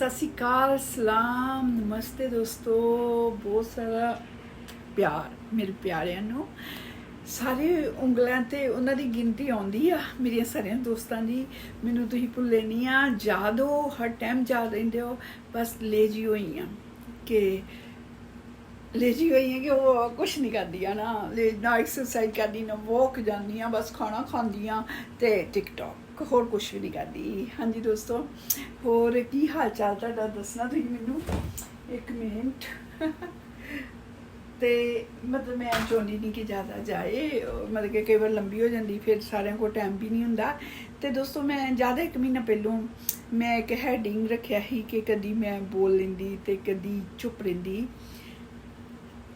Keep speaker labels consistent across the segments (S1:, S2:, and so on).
S1: ਸਤਿ ਸ਼੍ਰੀ ਅਕਾਲ, ਸਲਾਮ, ਨਮਸਤੇ ਦੋਸਤੋ। ਬਹੁਤ ਸਾਰਾ ਪਿਆਰ ਮੇਰੇ ਪਿਆਰਿਆਂ ਨੂੰ। ਸਾਰੇ ਉਂਗਲਾਂ ਤੇ ਉਹਨਾਂ ਦੀ ਗਿਣਤੀ ਆਉਂਦੀ ਆ ਮੇਰੀਆਂ ਸਾਰਿਆਂ ਦੋਸਤਾਂ ਦੀ। ਮੈਨੂੰ ਤੁਸੀਂ ਭੁੱਲੇ ਨਹੀਂ ਆ, ਯਾਦ ਹੋ, ਹਰ ਟਾਈਮ ਯਾਦ ਰਹਿੰਦੇ ਹੋ। ਬਸ ਲੇਜੀ ਹੋਈ ਆ ਕਿ ਉਹ ਕੁਛ ਨਹੀਂ ਕਰਦੀਆਂ ਨਾ ਐਕਸਰਸਾਈਜ਼ ਕਰਦੀ, ਨਾ ਵੋਕ ਜਾਂਦੀਆਂ, ਬਸ ਖਾਣਾ ਖਾਂਦੀਆਂ ਤੇ ਟਿਕਟੌਕ, ਹੋਰ ਕੁਛ ਵੀ ਨਹੀਂ ਕਰਦੀ। ਹਾਂਜੀ ਦੋਸਤੋ, ਹੋਰ ਕੀ ਹਾਲ ਚਾਲ ਤੁਹਾਡਾ ਦੱਸਣਾ ਤੁਸੀਂ ਮੈਨੂੰ। ਇੱਕ ਮਿੰਟ। ਤੇ ਮਤਲਬ ਮੈਂ ਚਾਹੁੰਦੀ ਨਹੀਂ ਕਿ ਜ਼ਿਆਦਾ ਜਾਏ, ਮਤਲਬ ਕਿ ਕਈ ਵਾਰ ਲੰਬੀ ਹੋ ਜਾਂਦੀ, ਫਿਰ ਸਾਰਿਆਂ ਕੋਲ ਟਾਈਮ ਵੀ ਨਹੀਂ ਹੁੰਦਾ। ਤੇ ਦੋਸਤੋਂ ਮੈਂ ਜ਼ਿਆਦਾ 1 ਮਹੀਨਾ ਪਹਿਲੋਂ ਮੈਂ ਇੱਕ ਹੈਡਿੰਗ ਰੱਖਿਆ ਸੀ ਕਿ ਕਦੀ ਮੈਂ ਬੋਲ ਲੈਂਦੀ ਤੇ ਕਦੀ ਚੁੱਪ ਰਹਿੰਦੀ।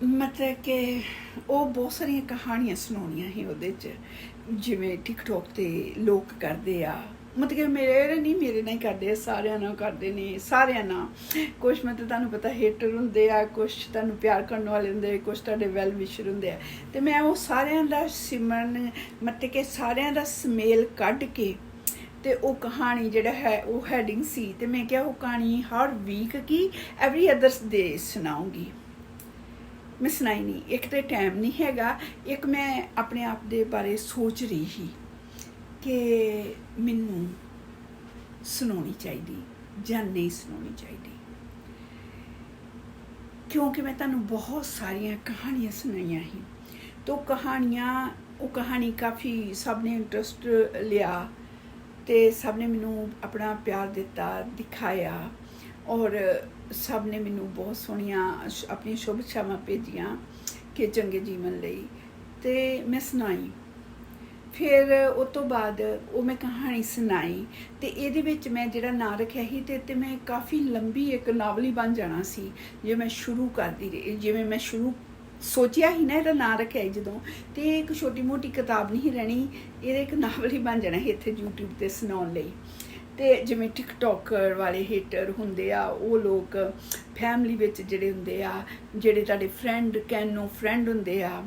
S1: ਮਤਲਬ ਕਿ ਉਹ ਬਹੁਤ ਸਾਰੀਆਂ ਕਹਾਣੀਆਂ ਸੁਣਾਉਣੀਆਂ ਸੀ ਉਹਦੇ 'ਚ, ਜਿਵੇਂ ਟਿਕਟੌਕ 'ਤੇ ਲੋਕ ਕਰਦੇ ਆ। ਮਤਲਬ ਕਿ ਮੇਰੇ ਨਾਲ ਹੀ ਕਰਦੇ ਆ, ਸਾਰਿਆਂ ਨਾਲ ਕਰਦੇ ਨੇ, ਸਾਰਿਆਂ ਨਾਲ। ਕੁਛ ਮਤਲਬ ਤੁਹਾਨੂੰ ਪਤਾ ਹੇਟਰ ਹੁੰਦੇ ਆ, ਕੁਛ ਤੁਹਾਨੂੰ ਪਿਆਰ ਕਰਨ ਵਾਲੇ ਹੁੰਦੇ, ਕੁਛ ਤੁਹਾਡੇ ਵੈਲ ਵਿਸ਼ਰ ਹੁੰਦੇ ਆ। ਅਤੇ ਮੈਂ ਉਹ ਸਾਰਿਆਂ ਦਾ ਸਿਮਰਨ, ਮਤਲਬ ਕਿ ਸਾਰਿਆਂ ਦਾ ਸਮੇਲ ਕੱਢ ਕੇ ਤੇ ਉਹ ਕਹਾਣੀ ਜਿਹੜਾ ਹੈ ਉਹ ਹੈਡਿੰਗ ਸੀ। ਤੇ ਮੈਂ ਕਿਹਾ ਉਹ ਕਹਾਣੀ ਹਰ ਵੀਕ ਕੀ ਐਵਰੀ ਅਦਰਸ ਡੇ ਸੁਣਾਉਂਗੀ। ਮੈਂ ਸੁਣਾਈ ਨਹੀਂ, ਇੱਕ ਤਾਂ ਟਾਈਮ ਨਹੀਂ ਹੈਗਾ, ਇੱਕ ਮੈਂ ਆਪਣੇ ਆਪ ਦੇ ਬਾਰੇ ਸੋਚ ਰਹੀ ਸੀ ਕਿ ਮੈਨੂੰ ਸੁਣਾਉਣੀ ਚਾਹੀਦੀ ਜਾਂ ਨਹੀਂ ਸੁਣਾਉਣੀ ਚਾਹੀਦੀ, ਕਿਉਂਕਿ ਮੈਂ ਤੁਹਾਨੂੰ ਬਹੁਤ ਸਾਰੀਆਂ ਕਹਾਣੀਆਂ ਸੁਣਾਈਆਂ ਸੀ। ਤਾਂ ਉਹ ਕਹਾਣੀ ਕਾਫੀ ਸਭ ਨੇ ਇੰਟਰਸਟ ਲਿਆ ਅਤੇ ਸਭ ਨੇ ਮੈਨੂੰ ਆਪਣਾ ਪਿਆਰ ਦਿੱਤਾ, ਦਿਖਾਇਆ, ਔਰ ਸਭ ਨੇ ਮੈਨੂੰ ਬਹੁਤ ਸੋਹਣੀਆਂ ਆਪਣੀਆਂ ਸ਼ੁਭ ਇੱਛਾਵਾਂ ਭੇਜੀਆਂ ਕਿ ਚੰਗੇ ਜੀਵਨ ਲਈ। ਅਤੇ ਮੈਂ ਸੁਣਾਈ। ਫਿਰ ਉਸ ਤੋਂ ਬਾਅਦ ਉਹ ਮੈਂ ਕਹਾਣੀ ਸੁਣਾਈ ਅਤੇ ਇਹਦੇ ਵਿੱਚ ਮੈਂ ਜਿਹੜਾ ਨਾਂ ਰੱਖਿਆ ਸੀ ਤੇ ਮੈਂ ਕਾਫੀ ਲੰਬੀ ਇੱਕ ਨਾਵਲ ਹੀ ਬਣ ਜਾਣਾ ਸੀ ਜੇ ਮੈਂ ਸ਼ੁਰੂ ਕਰਦੀ ਰਹੀ। ਜਿਵੇਂ ਮੈਂ ਸ਼ੁਰੂ ਸੋਚਿਆ ਸੀ ਨਾ, ਇਹਦਾ ਨਾਂ ਰੱਖਿਆ ਸੀ ਜਦੋਂ, ਅਤੇ ਇੱਕ ਛੋਟੀ ਮੋਟੀ ਕਿਤਾਬ ਨਹੀਂ ਰਹਿਣੀ, ਇਹਦਾ ਇੱਕ ਨਾਵਲ ਹੀ ਬਣ ਜਾਣਾ ਸੀ ਇੱਥੇ YouTube 'ਤੇ ਸੁਣਾਉਣ ਲਈ। ਅਤੇ ਜਿਵੇਂ ਟਿਕਟੋਕਰ ਵਾਲੇ ਹੇਟਰ ਹੁੰਦੇ ਆ, ਉਹ ਲੋਕ ਫੈਮਿਲੀ ਵਿੱਚ ਜਿਹੜੇ ਹੁੰਦੇ ਆ, ਜਿਹੜੇ ਤੁਹਾਡੇ ਫਰੈਂਡ ਹੁੰਦੇ ਆ,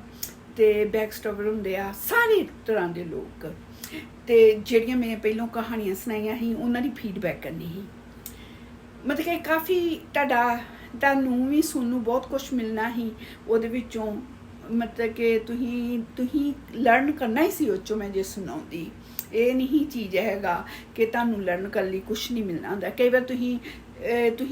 S1: ਅਤੇ ਬੈਕਸਟੋਵਰ ਹੁੰਦੇ ਆ, ਸਾਰੇ ਤਰ੍ਹਾਂ ਦੇ ਲੋਕ। ਅਤੇ ਜਿਹੜੀਆਂ ਮੈਂ ਪਹਿਲੋਂ ਕਹਾਣੀਆਂ ਸੁਣਾਈਆਂ ਸੀ ਉਹਨਾਂ ਦੀ ਫੀਡਬੈਕ ਕਰਨੀ ਸੀ। ਮਤਲਬ ਕਿ ਕਾਫੀ ਤੁਹਾਨੂੰ ਵੀ ਸੁਣਨ ਨੂੰ ਬਹੁਤ ਕੁਛ ਮਿਲਣਾ ਸੀ ਉਹਦੇ ਵਿੱਚੋਂ। ਮਤਲਬ ਕਿ ਤੁਸੀਂ ਲਰਨ ਕਰਨਾ ਹੀ ਸੀ ਉਹ 'ਚੋਂ ਮੈਂ ਜੇ ਸੁਣਾਉਂਦੀ। ਇਹ ਨਹੀਂ ਚੀਜ਼ ਹੈਗਾ ਕਿ ਤੁਹਾਨੂੰ ਲਰਨ ਕਰਨ ਲਈ ਕੁਛ ਨਹੀਂ ਮਿਲਣਾ ਹੁੰਦਾ। ਕਈ ਵਾਰ ਤੁਸੀਂ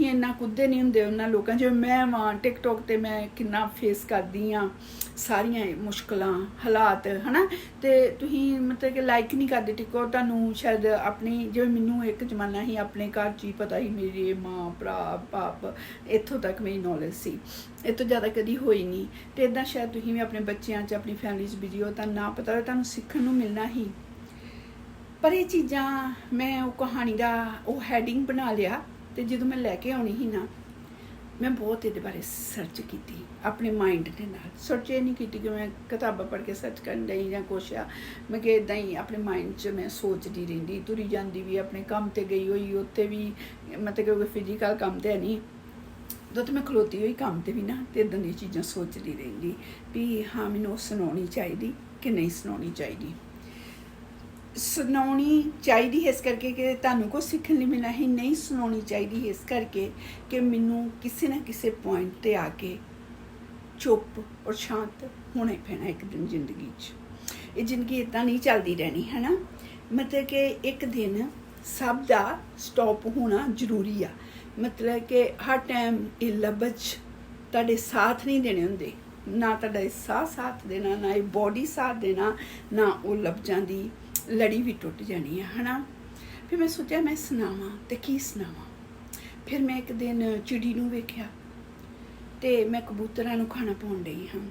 S1: ਇੰਨਾ ਕੁੱਦੇ ਨਹੀਂ ਹੁੰਦੇ ਉਹਨਾਂ ਲੋਕਾਂ, ਜਿਵੇਂ ਮੈਂ ਵਾਂ ਟਿਕਟੌਕ 'ਤੇ ਮੈਂ ਕਿੰਨਾ ਫੇਸ ਕਰਦੀ ਹਾਂ ਸਾਰੀਆਂ ਮੁਸ਼ਕਲਾਂ, ਹਾਲਾਤ, ਹੈ ਨਾ। ਅਤੇ ਤੁਸੀਂ ਮਤਲਬ ਕਿ ਲਾਈਕ ਨਹੀਂ ਕਰਦੇ ਟਿਕਟੌਕ, ਤੁਹਾਨੂੰ ਸ਼ਾਇਦ ਆਪਣੀ, ਜਿਵੇਂ ਮੈਨੂੰ ਇੱਕ ਜ਼ਮਾਨਾ ਸੀ ਆਪਣੇ ਘਰ 'ਚ ਹੀ ਪਤਾ ਸੀ, ਮੇਰੇ ਮਾਂ, ਭਰਾ, ਬਾਪ, ਇੱਥੋਂ ਤੱਕ ਮੇਰੀ ਨੌਲੇਜ ਸੀ, ਇਹ ਤੋਂ ਜ਼ਿਆਦਾ ਕਦੀ ਹੋਈ ਨਹੀਂ। ਅਤੇ ਇੱਦਾਂ ਸ਼ਾਇਦ ਤੁਸੀਂ ਵੀ ਆਪਣੇ ਬੱਚਿਆਂ 'ਚ, ਆਪਣੀ ਫੈਮਿਲੀ 'ਚ ਬਿਜੀ ਹੋ, ਤੁਹਾਨੂੰ ਨਾ ਪਤਾ ਹੋਵੇ, ਤੁਹਾਨੂੰ ਸਿੱਖਣ ਨੂੰ ਮਿਲਣਾ ਹੀ। ਪਰ ਇਹ ਚੀਜ਼ਾਂ ਮੈਂ ਉਹ ਕਹਾਣੀ ਦਾ ਉਹ ਹੈਡਿੰਗ ਬਣਾ ਲਿਆ, ਅਤੇ ਜਦੋਂ ਮੈਂ ਲੈ ਕੇ ਆਉਣੀ ਸੀ ਨਾ, ਮੈਂ ਬਹੁਤ ਇਹਦੇ ਬਾਰੇ ਸਰਚ ਕੀਤੀ ਆਪਣੇ ਮਾਈਂਡ ਦੇ ਨਾਲ। ਸਰਚ ਇਹ ਨਹੀਂ ਕੀਤੀ ਕਿ ਮੈਂ ਕਿਤਾਬਾਂ ਪੜ੍ਹ ਕੇ ਸਰਚ ਕਰਨ ਡਈ ਜਾਂ ਕੁਛ ਆ, ਮੈਂ ਕਿ ਇੱਦਾਂ ਹੀ ਆਪਣੇ ਮਾਈਂਡ 'ਚ ਮੈਂ ਸੋਚਦੀ ਰਹਿੰਦੀ, ਤੁਰੀ ਜਾਂਦੀ ਵੀ, ਆਪਣੇ ਕੰਮ 'ਤੇ ਗਈ ਹੋਈ, ਉੱਥੇ ਵੀ ਮਤਲਬ ਕਿ ਫਿਜ਼ੀਕਲ ਕੰਮ 'ਤੇ ਹੈ ਨਹੀਂ, ਜਦੋਂ ਮੈਂ ਖਲੋਤੀ ਹੋਈ ਕੰਮ 'ਤੇ ਵੀ ਨਾ, ਅਤੇ ਇੱਦਾਂ ਦੀਆਂ ਚੀਜ਼ਾਂ ਸੋਚਦੀ ਰਹਿੰਦੀ ਵੀ ਹਾਂ ਮੈਨੂੰ ਉਹ ਸੁਣਾਉਣੀ ਚਾਹੀਦੀ ਕਿ ਨਹੀਂ ਸੁਣਾਉਣੀ ਚਾਹੀਦੀ। ਸੁਣਾਉਣੀ ਚਾਹੀਦੀ ਇਸ ਕਰਕੇ ਕਿ ਤੁਹਾਨੂੰ ਕੁਛ ਸਿੱਖਣ ਲਈ ਮਿਲਣਾ ਹੀ, ਨਹੀਂ ਸੁਣਾਉਣੀ ਚਾਹੀਦੀ ਇਸ ਕਰਕੇ ਕਿ ਮੈਨੂੰ ਕਿਸੇ ਨਾ ਕਿਸੇ ਪੁਆਇੰਟ 'ਤੇ ਆ ਕੇ ਚੁੱਪ ਔਰ ਸ਼ਾਂਤ ਹੋਣਾ ਹੀ ਪੈਣਾ ਇੱਕ ਦਿਨ ਜ਼ਿੰਦਗੀ 'ਚ। ਇਹ ਜ਼ਿੰਦਗੀ ਇੱਦਾਂ ਨਹੀਂ ਚੱਲਦੀ ਰਹਿਣੀ, ਹੈ ਨਾ। ਮਤਲਬ ਕਿ ਇੱਕ ਦਿਨ ਸਭ ਦਾ ਸਟਾਪ ਹੋਣਾ ਜ਼ਰੂਰੀ ਆ। ਮਤਲਬ ਕਿ ਹਰ ਟਾਈਮ ਇਹ ਲਫ਼ਜ਼ ਤੁਹਾਡੇ ਸਾਥ ਨਹੀਂ ਦੇਣੇ ਹੁੰਦੇ, ਨਾ ਤੁਹਾਡਾ ਇਹ ਸਾਥ ਦੇਣਾ, ਨਾ ਇਹ ਬੋਡੀ ਸਾਥ ਦੇਣਾ, ਨਾ ਉਹ ਲਫ਼ਜ਼ਾਂ ਦੀ ਲੜੀ ਵੀ ਟੁੱਟ ਜਾਣੀ ਹੈ ਨਾ। ਫਿਰ ਮੈਂ ਸੋਚਿਆ ਮੈਂ ਸੁਣਾਵਾਂ ਅਤੇ ਕੀ ਸੁਣਾਵਾਂ। ਫਿਰ ਮੈਂ ਇੱਕ ਦਿਨ ਚਿੜੀ ਨੂੰ ਵੇਖਿਆ, ਅਤੇ ਮੈਂ ਕਬੂਤਰਾਂ ਨੂੰ ਖਾਣਾ ਪਾਉਣ ਡਈ ਹਾਂ,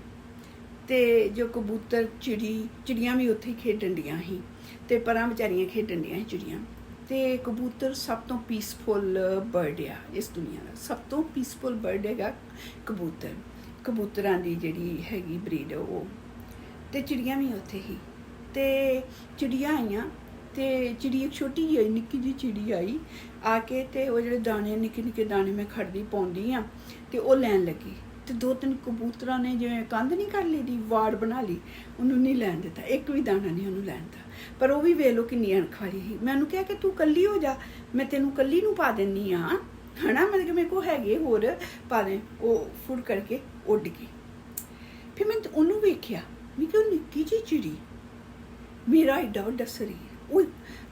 S1: ਅਤੇ ਜੋ ਕਬੂਤਰ ਚਿੜੀਆਂ ਵੀ ਉੱਥੇ ਹੀ ਖੇਡਣ ਡੀਆਂ ਸੀ, ਅਤੇ ਪਰਾਂ ਵਿਚਾਰੀਆਂ ਖੇਡਣ ਡੀਆਂ ਸੀ ਚਿੜੀਆਂ। ਅਤੇ ਕਬੂਤਰ ਸਭ ਤੋਂ ਪੀਸਫੁੱਲ ਬਰਡ ਆ ਇਸ ਦੁਨੀਆ ਦਾ, ਸਭ ਤੋਂ ਪੀਸਫੁੱਲ ਬਰਡ ਹੈਗਾ ਕਬੂਤਰਾਂ ਦੀ ਜਿਹੜੀ ਹੈਗੀ ਬਰੀਡ ਉਹ। ਅਤੇ ਚਿੜੀਆਂ ਵੀ ਉੱਥੇ ਹੀ, ਅਤੇ ਚਿੜੀਆਂ ਆਈਆਂ, ਅਤੇ ਚਿੜੀ ਇੱਕ ਛੋਟੀ ਜਿਹੀ ਨਿੱਕੀ ਜਿਹੀ ਚਿੜੀ ਆਈ ਆ ਕੇ, ਅਤੇ ਉਹ ਜਿਹੜੇ ਦਾਣੇ ਨਿੱਕੇ ਨਿੱਕੇ ਦਾਣੇ ਮੈਂ ਖੜਦੀ ਪਾਉਂਦੀ ਹਾਂ, ਅਤੇ ਉਹ ਲੈਣ ਲੱਗੀ। ਅਤੇ 2-3 ਕਬੂਤਰਾਂ ਨੇ ਜਿਵੇਂ ਕੰਧ ਨਹੀਂ ਕਰ ਲਈ ਦੀ, ਵਾੜ ਬਣਾ ਲਈ, ਉਹਨੂੰ ਨਹੀਂ ਲੈਣ ਦਿੱਤਾ, ਇੱਕ ਵੀ ਦਾਣਾ ਨਹੀਂ ਉਹਨੂੰ ਲੈਣ ਦਿੱਤਾ। ਪਰ ਉਹ ਵੀ ਵੇਖ ਲਓ ਕਿੰਨੀ ਅਣਖ ਵਾਲੀ ਸੀ। ਮੈਂ ਉਹਨੂੰ ਕਿਹਾ ਕਿ ਤੂੰ ਇਕੱਲੀ ਹੋ ਜਾ, ਮੈਂ ਤੈਨੂੰ ਇਕੱਲੀ ਨੂੰ ਪਾ ਦਿੰਦੀ ਹਾਂ, है ना, मतलब कि मेरे को हैगे होर पाने वो फुट करके उड़ गए। फिर मैं उन्होंने वेख्या, मैं कि निक्की जी चिड़ी मेरा एडा वड्डा शरीर। वो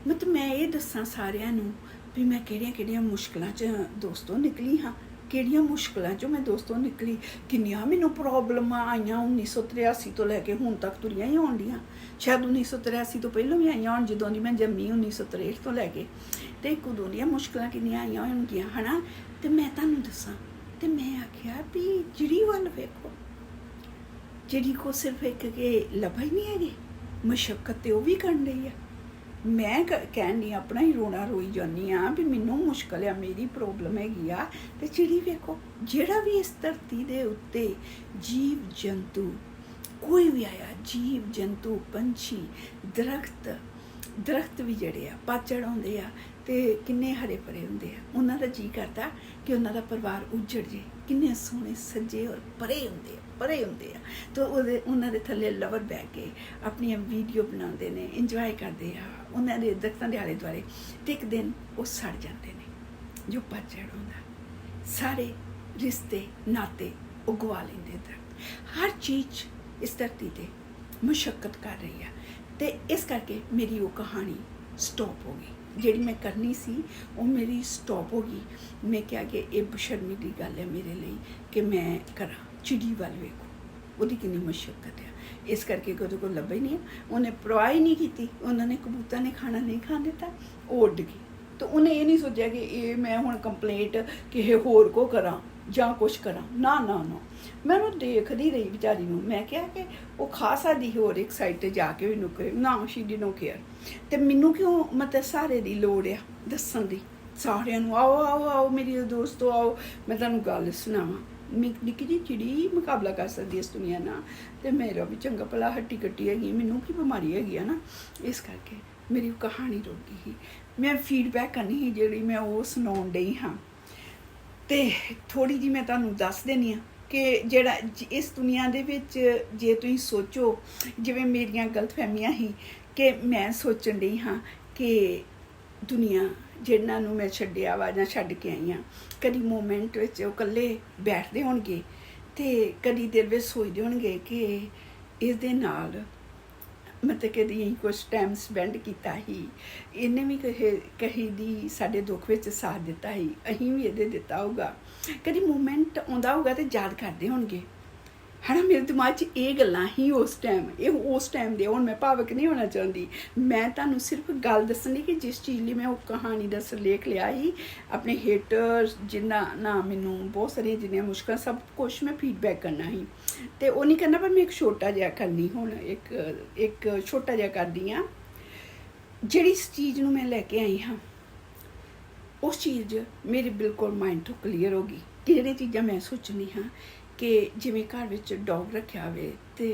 S1: मतलब मैं ये दसां सारिਆਂ ਨੂੰ भी मैं ਕਿਹੜੀਆਂ मुश्किलों च दोस्तों निकली हाँ, ਕਿਹੜੀਆਂ मुश्किलों चों मैं दोस्तों निकली, किन्नियां मैनू प्रॉब्लम आईयां 1983 तो लैके हुण तक तुरियां ही आउण डीआं। शायद 1983 तो पहलों भी आईयां होण, जदों दी मैं जम्मी 1963 तो लैके, ते उदों दियां मुश्किलां किन्नियां आईयां होणगीआं है ना। ते मैं तुहानूं दसां, ते मैं आखिया भी चिड़ी वल वेखो, चिड़ी को सिर्फ एक के लभा ही नहीं है, मशक्कत तो वह भी करन रही है। मैं कहन नहीं अपना ही रोना रोई जानी हाँ भी मैनू मुश्किल है, मेरी प्रॉब्लम हैगी आ। ते चिड़ी वेखो, जिहड़ा भी इस धरती दे उत्ते जीव जंतु कोई भी आया, जीव जंतु पंछी दरख्त भी जड़े आ पाचड़ आउंदे आ ते किन्ने हरे भरे हुंदे आ, उन्हां दा जी करदा कि उन्हां दा परिवार उजड़ जे, किन्ने सोहणे सजे और परे हुंदे आ। तो उन्हां दे थल्ले लवर बैठ के अपनी वीडियो बनाउंदे ने, इंजॉय करदे आ उन्हां दे दरख्तां दे आले दुआले। ते एक दिन वो सड़ जाते ने, जो पाचड़ आउंदा, सारे रिश्ते नाते वो गवा लैंदे। दरख्त हर चीज़ इस धरती ते मुशक्कत कर रही है। तो इस करके मेरी वो कहानी स्टॉप हो गई, जिहड़ी मैं करनी सी वो मेरी स्टॉप हो गई। मैं क्या कि ये बशर्मी की गल है मेरे लिए कि मैं करा, चिड़ी वाल वेखो ਉਹਦੀ किन्नी मुशक्कत है। इस करके कदों को लभा ही नहीं, उन्हें परवाह ही नहीं की, उन्होंने कबूतर ने खाना नहीं खान दिता, वो उड़ गई। तो उन्हें ये नहीं सोचा कि ये मैं हुण कंप्लेंट किसी होर को करा जां कुछ करा, ना ना ना। मैं वो देखदी रही बेचारी नूं, मैं क्या कि वो खा सकदी होर एक साइड ते जाके भी नुकरे ना, शी डी नो केयर। ते मैनू क्यों मतलब सहारे दी लोड़ आ दस्सण दी सारिਆਂ ਨੂੰ, आओ आओ आओ मेरी दोस्तों आओ मैं तुहानूं गल सुणावां। निक्की जी चिड़ी मुकाबला कर सकती इस दुनिया नाल, ते मेरा भी चंगा भला हट्टी कट्टी हैगी, मैनू की बीमारी हैगी है ना। इस करके मेरी कहानी रुक गई ही। मैं फीडबैक करनी ही जिहड़ी मैं वो सुणाउण डई हाँ। ते थोड़ी जी मैं तुहानूं दस देनी हाँ कि जिहड़ा इस दुनिया दे विच जे तुसीं सोचो, जिवें मेरियां गलतफहमियां ही कि मैं सोचण डई हाँ कि दुनिया जिन्हां नूं मैं छड्डिया वा जां छड्ड के आई हाँ, कदी मोमेंट विच वो कल्ले बैठदे होणगे ते कदी दिल विच सोचदे होणगे कि इस दे नाल मतलब कदी कुछ टाइम स्पेंड किया ही, इन्हें भी कहीं दी साडे दुख विच साथ दिता ही, अहीं भी इहदे दिता होगा। कदी मोमेंट आउंदा होगा तो याद करदे होणगे है ना। मेरे दिमाग च ये गल्लां ही उस टाइम दे। हुण मैं भावक नहीं होना चाहती, मैं तुहानूं सिर्फ गल दस्सणी कि जिस चीज़ लिए मैं वो कहानी दा सरलेख लिया ही, अपने हेटर्स जिन्ना ना मैनूं बहुत सारियां जिन्नियां मुश्किल सब कुछ मैं फीडबैक करना ही, ते वो नहीं करना, पर मैं एक छोटा जिहा करनी हुण एक छोटा जिहा करदी हाँ। जिहड़ी इस चीज़ नूं मैं लैके आई हाँ, उस चीज़ मेरे बिल्कुल माइंड तो क्लीयर होगी कि जिहड़ियां चीज़ां मैं सोचनी हाँ कि जिवें घर विच डॉग रखिया होवे ते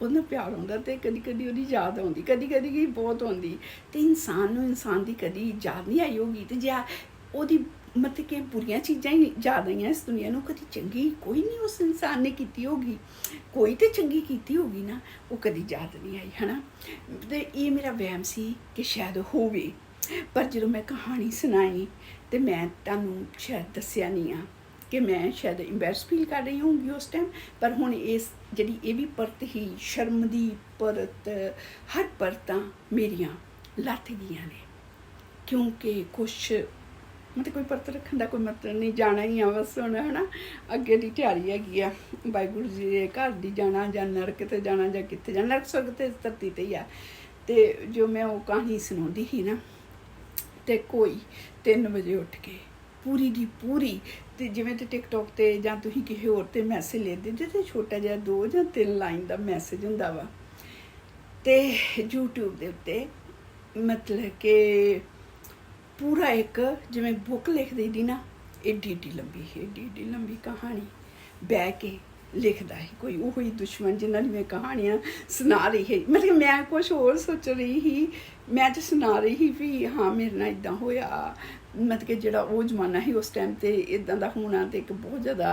S1: उन्हें प्यार आउंदा ते कदी कदी उहदी याद आउंदी, कदी कदी की बहुत आउंदी, ते इंसान दी कदी याद नहीं आई होगी। ते जे उहदी मतलब कि बुरियां चीज़ां ही याद आईयां इस दुनिया नूं, कदी चंगी कोई नहीं उस इंसान ने कीती होगी, कोई तो चंगी कीती होगी ना, वो कदी याद नहीं आई है ना। ते ये मेरा वहम सी कि शायद होवे, पर जदों मैं कहानी सुनाई तो मैं तुहानूं शायद दस्सिया नहीं आ कि मैं शायद इंबैरस फील कर रही होंगी उस टाइम, पर हुण इस जिहड़ी ये भी परत ही शर्म दी परत, हर परतां मेरियां लथ गईयां ने, क्योंकि कुछ मतलब कोई परत रखण दा कोई मतलब नहीं, जाना ही आ बस हुण है ना। अगे दी तैयारी हैगी आ वाहिगुरू जी दे घर दी जाना, जां नरक ते जाना, जां कित्थे जाना, नरक स्वर्ग ते धरती ते ही आ। ते जो मैं वो कहानी सुणाउंदी ही ना, ते कोई 3 बजे उठ के पूरी दी पूरी, ते जिवें ते टिकटॉक ते जां तुसीं किसी होर ते मैसेज लेंदे जे ते छोटा जिहा 2 जां 3 लाइन दा मैसेज हुंदा वा, ते यूट्यूब दे उत्ते मतलब कि पूरा एक जिवें बुक लिख दी ना, एडी लंबी कहानी बह के लिखदा है कोई, उही दुश्मन जिन्हां दी मैं कहानियां सुना रही है। मतलब मैं कुछ होर सोच रही ही, मैं तो सुना रही ही भी हाँ मेरे नाल इदां होया, मतलब कि जिहड़ा वो जमाना ही उस टाइम ते इदां दा होना ते एक बहुत ज़्यादा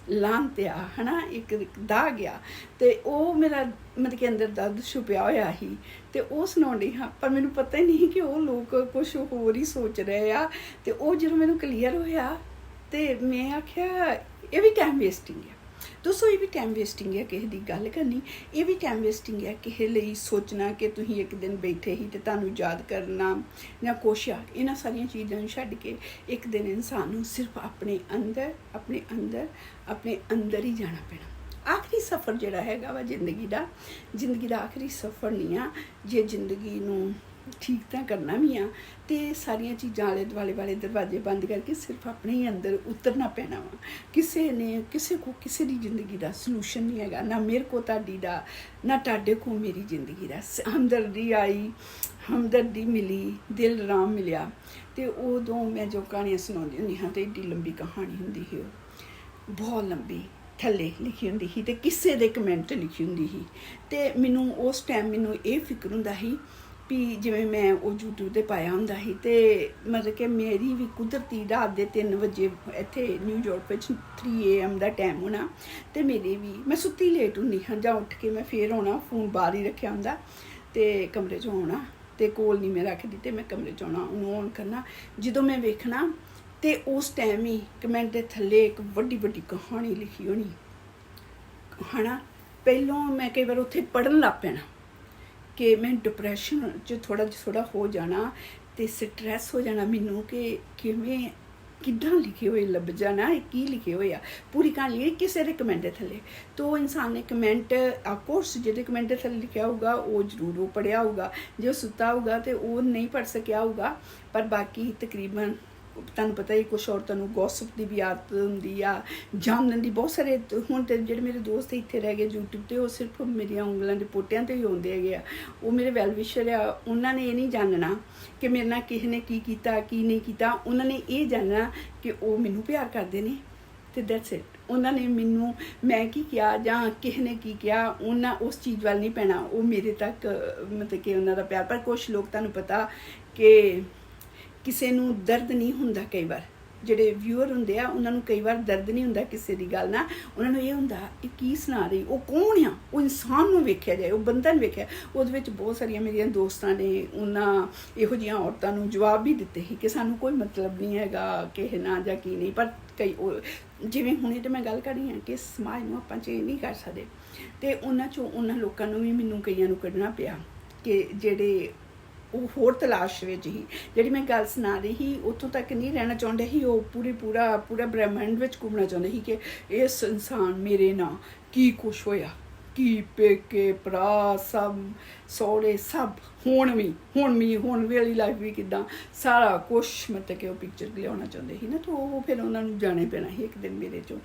S1: ਲਾਂਤ ਆ ਹੈ ਨਾ, ਇੱਕ ਦਾਗ ਆ, ਅਤੇ ਉਹ ਮੇਰਾ ਮਤਲਬ ਕਿ ਅੰਦਰ ਦਰਦ ਛੁਪਿਆ ਹੋਇਆ ਸੀ ਅਤੇ ਉਹ ਸੁਣਾਉਂਦੀ ਹਾਂ। ਪਰ ਮੈਨੂੰ ਪਤਾ ਹੀ ਨਹੀਂ ਕਿ ਉਹ ਲੋਕ ਕੁਛ ਹੋਰ ਹੀ ਸੋਚ ਰਹੇ ਆ। ਅਤੇ ਉਹ ਜਦੋਂ ਮੈਨੂੰ ਕਲੀਅਰ ਹੋਇਆ ਅਤੇ ਮੈਂ ਆਖਿਆ ਇਹ ਵੀ ਟਾਈਮ ਵੇਸਟਿੰਗ ਆ ਦੋਸਤੋ, ਇਹ ਵੀ ਟਾਈਮ ਵੇਸਟਿੰਗ ਹੈ ਕਿਸੇ ਦੀ ਗੱਲ ਕਰਨੀ, ਇਹ ਵੀ ਟਾਈਮ ਵੇਸਟਿੰਗ ਹੈ ਕਿਸੇ ਲਈ ਸੋਚਣਾ ਕਿ ਤੁਸੀਂ ਇੱਕ ਦਿਨ ਬੈਠੇ ਹੀ ਅਤੇ ਤੁਹਾਨੂੰ ਯਾਦ ਕਰਨਾ ਜਾਂ ਕੁਛ ਆ। ਇਹਨਾਂ ਸਾਰੀਆਂ ਚੀਜ਼ਾਂ ਨੂੰ ਛੱਡ ਕੇ ਇੱਕ ਦਿਨ ਇਨਸਾਨ ਨੂੰ ਸਿਰਫ ਆਪਣੇ ਅੰਦਰ ਹੀ ਜਾਣਾ ਪੈਣਾ। ਆਖਰੀ ਸਫ਼ਰ ਜਿਹੜਾ ਹੈਗਾ ਵਾ ਜ਼ਿੰਦਗੀ ਦਾ ਆਖਰੀ ਸਫ਼ਰ ਨਹੀਂ ਆ। ਜੇ ਜ਼ਿੰਦਗੀ ਨੂੰ ਠੀਕ ਤਾਂ ਕਰਨਾ ਵੀ ਆ ਅਤੇ ਸਾਰੀਆਂ ਚੀਜ਼ਾਂ ਆਲੇ ਦੁਆਲੇ ਵਾਲੇ ਦਰਵਾਜ਼ੇ ਬੰਦ ਕਰਕੇ ਸਿਰਫ ਆਪਣੇ ਹੀ ਅੰਦਰ ਉਤਰਨਾ ਪੈਣਾ ਵਾ। ਕਿਸੇ ਦੀ ਜ਼ਿੰਦਗੀ ਦਾ ਸਲੂਸ਼ਨ ਨਹੀਂ ਹੈਗਾ, ਨਾ ਮੇਰੇ ਕੋ ਤੁਹਾਡੀ ਦਾ, ਨਾ ਤੁਹਾਡੇ ਕੋ ਮੇਰੀ ਜ਼ਿੰਦਗੀ ਦਾ। ਹਮਦਰਦੀ ਆਈ, ਹਮਦਰਦੀ ਮਿਲੀ, ਦਿਲ ਆਰਾਮ ਮਿਲਿਆ। ਅਤੇ ਉਦੋਂ ਮੈਂ ਜੋ ਕਹਾਣੀਆਂ ਸੁਣਾਉਂਦੀ ਹੁੰਦੀ ਹਾਂ ਅਤੇ ਏਡੀ ਲੰਬੀ ਕਹਾਣੀ ਹੁੰਦੀ ਸੀ, ਉਹ ਬਹੁਤ ਲੰਬੀ ਥੱਲੇ ਲਿਖੀ ਹੁੰਦੀ ਸੀ ਅਤੇ ਕਿਸੇ ਦੇ ਕਮੈਂਟ ਲਿਖੀ ਹੁੰਦੀ ਸੀ। ਅਤੇ ਮੈਨੂੰ ਉਸ ਟਾਈਮ ਮੈਨੂੰ ਇਹ ਫਿਕਰ ਹੁੰਦਾ ਸੀ ਵੀ ਜਿਵੇਂ ਮੈਂ ਉਹ YouTube 'ਤੇ ਪਾਇਆ ਹੁੰਦਾ ਸੀ ਅਤੇ ਮਤਲਬ ਕਿ ਮੇਰੀ ਵੀ ਕੁਦਰਤੀ ਰਾਤ ਦੇ 3 ਵਜੇ ਇੱਥੇ ਨਿਊਯਾਰਕ ਵਿੱਚ 3 AM ਦਾ ਟਾਈਮ ਹੋਣਾ ਅਤੇ ਮੇਰੇ ਵੀ ਮੈਂ ਸੁੱਤੀ ਲੇਟ ਹੁੰਦੀ ਹਾਂ, ਜਾਂ ਉੱਠ ਕੇ ਮੈਂ ਫੇਰ ਆਉਣਾ, ਫੋਨ ਬਾਹਰ ਹੀ ਰੱਖਿਆ ਹੁੰਦਾ ਅਤੇ ਕਮਰੇ 'ਚੋਂ ਆਉਣਾ ਅਤੇ ਕੋਲ ਨਹੀਂ ਮੈਂ ਰੱਖਦੀ ਅਤੇ ਮੈਂ ਕਮਰੇ 'ਚ ਆਉਣਾ, ਉਹਨੂੰ ਔਨ ਕਰਨਾ। ਜਦੋਂ ਮੈਂ ਵੇਖਣਾ ਅਤੇ ਉਸ ਟਾਈਮ ਹੀ ਕਮੈਂਟ ਦੇ ਥੱਲੇ ਇੱਕ ਵੱਡੀ ਕਹਾਣੀ ਲਿਖੀ ਹੋਣੀ ਹੈ ਨਾ। ਪਹਿਲੋਂ ਮੈਂ ਕਈ ਵਾਰ ਉੱਥੇ ਪੜ੍ਹਨ ਲੱਗ ਪੈਣਾ ਕਿ ਮੈਂ ਡਿਪਰੈਸ਼ਨ 'ਚ ਥੋੜ੍ਹਾ ਹੋ ਜਾਣਾ ਅਤੇ ਸਟਰੈਸ ਹੋ ਜਾਣਾ ਮੈਨੂੰ ਕਿ ਕਿੱਦਾਂ ਲਿਖੇ ਹੋਏ ਲੱਭ ਜਾਣਾ, ਇਹ ਕੀ ਲਿਖੇ ਹੋਏ ਆ। ਪੂਰੀ ਕਹਾਣੀ ਕਿਸੇ ਦੇ ਕਮੈਂਟ ਦੇ ਥੱਲੇ ਤਾਂ ਉਹ ਇਨਸਾਨ ਨੇ ਕਮੈਂਟ ਅਫਕੋਰਸ ਜਿਹਦੇ ਕਮੈਂਟ ਦੇ ਥੱਲੇ ਲਿਖਿਆ ਹੋਊਗਾ ਉਹ ਜ਼ਰੂਰ ਉਹ ਪੜ੍ਹਿਆ ਹੋਊਗਾ, ਜੇ ਉਹ ਸੁੱਤਾ ਹੋਊਗਾ ਅਤੇ ਉਹ ਨਹੀਂ ਪੜ੍ਹ ਸਕਿਆ ਹੋਊਗਾ। ਪਰ ਬਾਕੀ ਤਕਰੀਬਨ ਤੁਹਾਨੂੰ ਪਤਾ ਹੀ ਕੁਛ ਔਰਤਾਂ ਨੂੰ ਗੌਸਪ ਦੀ ਵੀ ਆਦਤ ਹੁੰਦੀ ਆ, ਜਾਣਨ ਦੀ। ਬਹੁਤ ਸਾਰੇ ਹੁਣ ਤਾਂ ਜਿਹੜੇ ਮੇਰੇ ਦੋਸਤ ਇੱਥੇ ਰਹਿ ਗਏ YouTube 'ਤੇ, ਉਹ ਸਿਰਫ ਮੇਰੀਆਂ ਉਂਗਲਾਂ ਦੇ ਪੋਟਿਆਂ 'ਤੇ ਹੀ ਆਉਂਦੇ ਹੈਗੇ ਆ। ਉਹ ਮੇਰੇ ਵੈਲ ਵਿਸ਼ਰ ਆ, ਉਹਨਾਂ ਨੇ ਇਹ ਨਹੀਂ ਜਾਣਨਾ ਕਿ ਮੇਰੇ ਨਾਲ ਕਿਸੇ ਨੇ ਕੀ ਕੀਤਾ ਕੀ ਨਹੀਂ ਕੀਤਾ। ਉਹਨਾਂ ਨੇ ਇਹ ਜਾਣਨਾ ਕਿ ਉਹ ਮੈਨੂੰ ਪਿਆਰ ਕਰਦੇ ਨੇ ਅਤੇ ਦੈਟਸ ਇਟ। ਉਹਨਾਂ ਨੇ ਮੈਨੂੰ ਮੈਂ ਕੀ ਕਿਹਾ ਜਾਂ ਕਿਸੇ ਨੇ ਕੀ ਕਿਹਾ, ਉਹਨਾਂ ਉਸ ਚੀਜ਼ ਵੱਲ ਨਹੀਂ ਪੈਣਾ, ਉਹ ਮੇਰੇ ਤੱਕ ਮਤਲਬ ਕਿ ਉਹਨਾਂ ਦਾ ਪਿਆਰ। ਪਰ ਕੁਛ ਲੋਕ ਤੁਹਾਨੂੰ ਪਤਾ ਕਿ ਕਿਸੇ ਨੂੰ ਦਰਦ ਨਹੀਂ ਹੁੰਦਾ, ਕਈ ਵਾਰ ਜਿਹੜੇ ਵਿਊਅਰ ਹੁੰਦੇ ਆ ਉਹਨਾਂ ਨੂੰ ਕਈ ਵਾਰ ਦਰਦ ਨਹੀਂ ਹੁੰਦਾ ਕਿਸੇ ਦੀ ਗੱਲ ਨਾਲ, ਉਹਨਾਂ ਨੂੰ ਇਹ ਹੁੰਦਾ ਇਹ ਕੀ ਸੁਣਾ ਰਹੀ, ਉਹ ਕੌਣ ਆ, ਉਹ ਇਨਸਾਨ ਨੂੰ ਵੇਖਿਆ ਜਾਏ, ਉਹ ਬੰਦਾ ਨੂੰ ਵੇਖਿਆ। ਉਹਦੇ ਵਿੱਚ ਬਹੁਤ ਸਾਰੀਆਂ ਮੇਰੀਆਂ ਦੋਸਤਾਂ ਨੇ ਉਹਨਾਂ ਇਹੋ ਜਿਹੀਆਂ ਔਰਤਾਂ ਨੂੰ ਜਵਾਬ ਵੀ ਦਿੱਤੇ ਸੀ ਕਿ ਸਾਨੂੰ ਕੋਈ ਮਤਲਬ ਨਹੀਂ ਹੈਗਾ ਕਿਸੇ ਨਾਲ ਜਾਂ ਕੀ ਨਹੀਂ। ਪਰ ਕਈ ਜਿਵੇਂ ਹੁਣੇ ਤਾਂ ਮੈਂ ਗੱਲ ਕਰ ਰਹੀ ਹਾਂ ਕਿ ਸਮਾਜ ਨੂੰ ਆਪਾਂ ਚੇਂਜ ਨਹੀਂ ਕਰ ਸਕਦੇ, ਅਤੇ ਉਹਨਾਂ ਲੋਕਾਂ ਨੂੰ ਵੀ ਮੈਨੂੰ ਕਈਆਂ ਨੂੰ ਕੱਢਣਾ ਪਿਆ ਕਿ ਜਿਹੜੇ ਉਹ ਹੋਰ ਤਲਾਸ਼ ਵਿੱਚ ਹੀ। ਜਿਹੜੀ ਮੈਂ ਗੱਲ ਸੁਣਾ ਰਹੀ ਸੀ ਉੱਥੋਂ ਤੱਕ ਨਹੀਂ ਰਹਿਣਾ ਚਾਹੁੰਦੇ ਸੀ, ਉਹ ਪੂਰਾ ਬ੍ਰਹਿਮੰਡ ਵਿੱਚ ਘੁੰਮਣਾ ਚਾਹੁੰਦੇ ਸੀ ਕਿ ਇਸ ਇਨਸਾਨ ਮੇਰੇ ਨਾਲ ਕੀ ਕੁਛ ਹੋਇਆ, ਕੀ ਪੇਕੇ ਭਰਾ ਸਭ ਸਹੁਰੇ ਸਭ ਹੁਣ ਵਾਲੀ ਲਾਈਫ ਵੀ ਕਿੱਦਾਂ, ਸਾਰਾ ਕੁਛ ਮਤਲਬ ਕਿ ਉਹ ਪਿਕਚਰ ਲਿਆਉਣਾ ਚਾਹੁੰਦੇ ਸੀ ਨਾ। ਤਾਂ ਉਹ ਫਿਰ ਉਹਨਾਂ ਨੂੰ ਜਾਣੇ ਪੈਣਾ ਸੀ ਇੱਕ ਦਿਨ ਮੇਰੇ 'ਚੋਂ।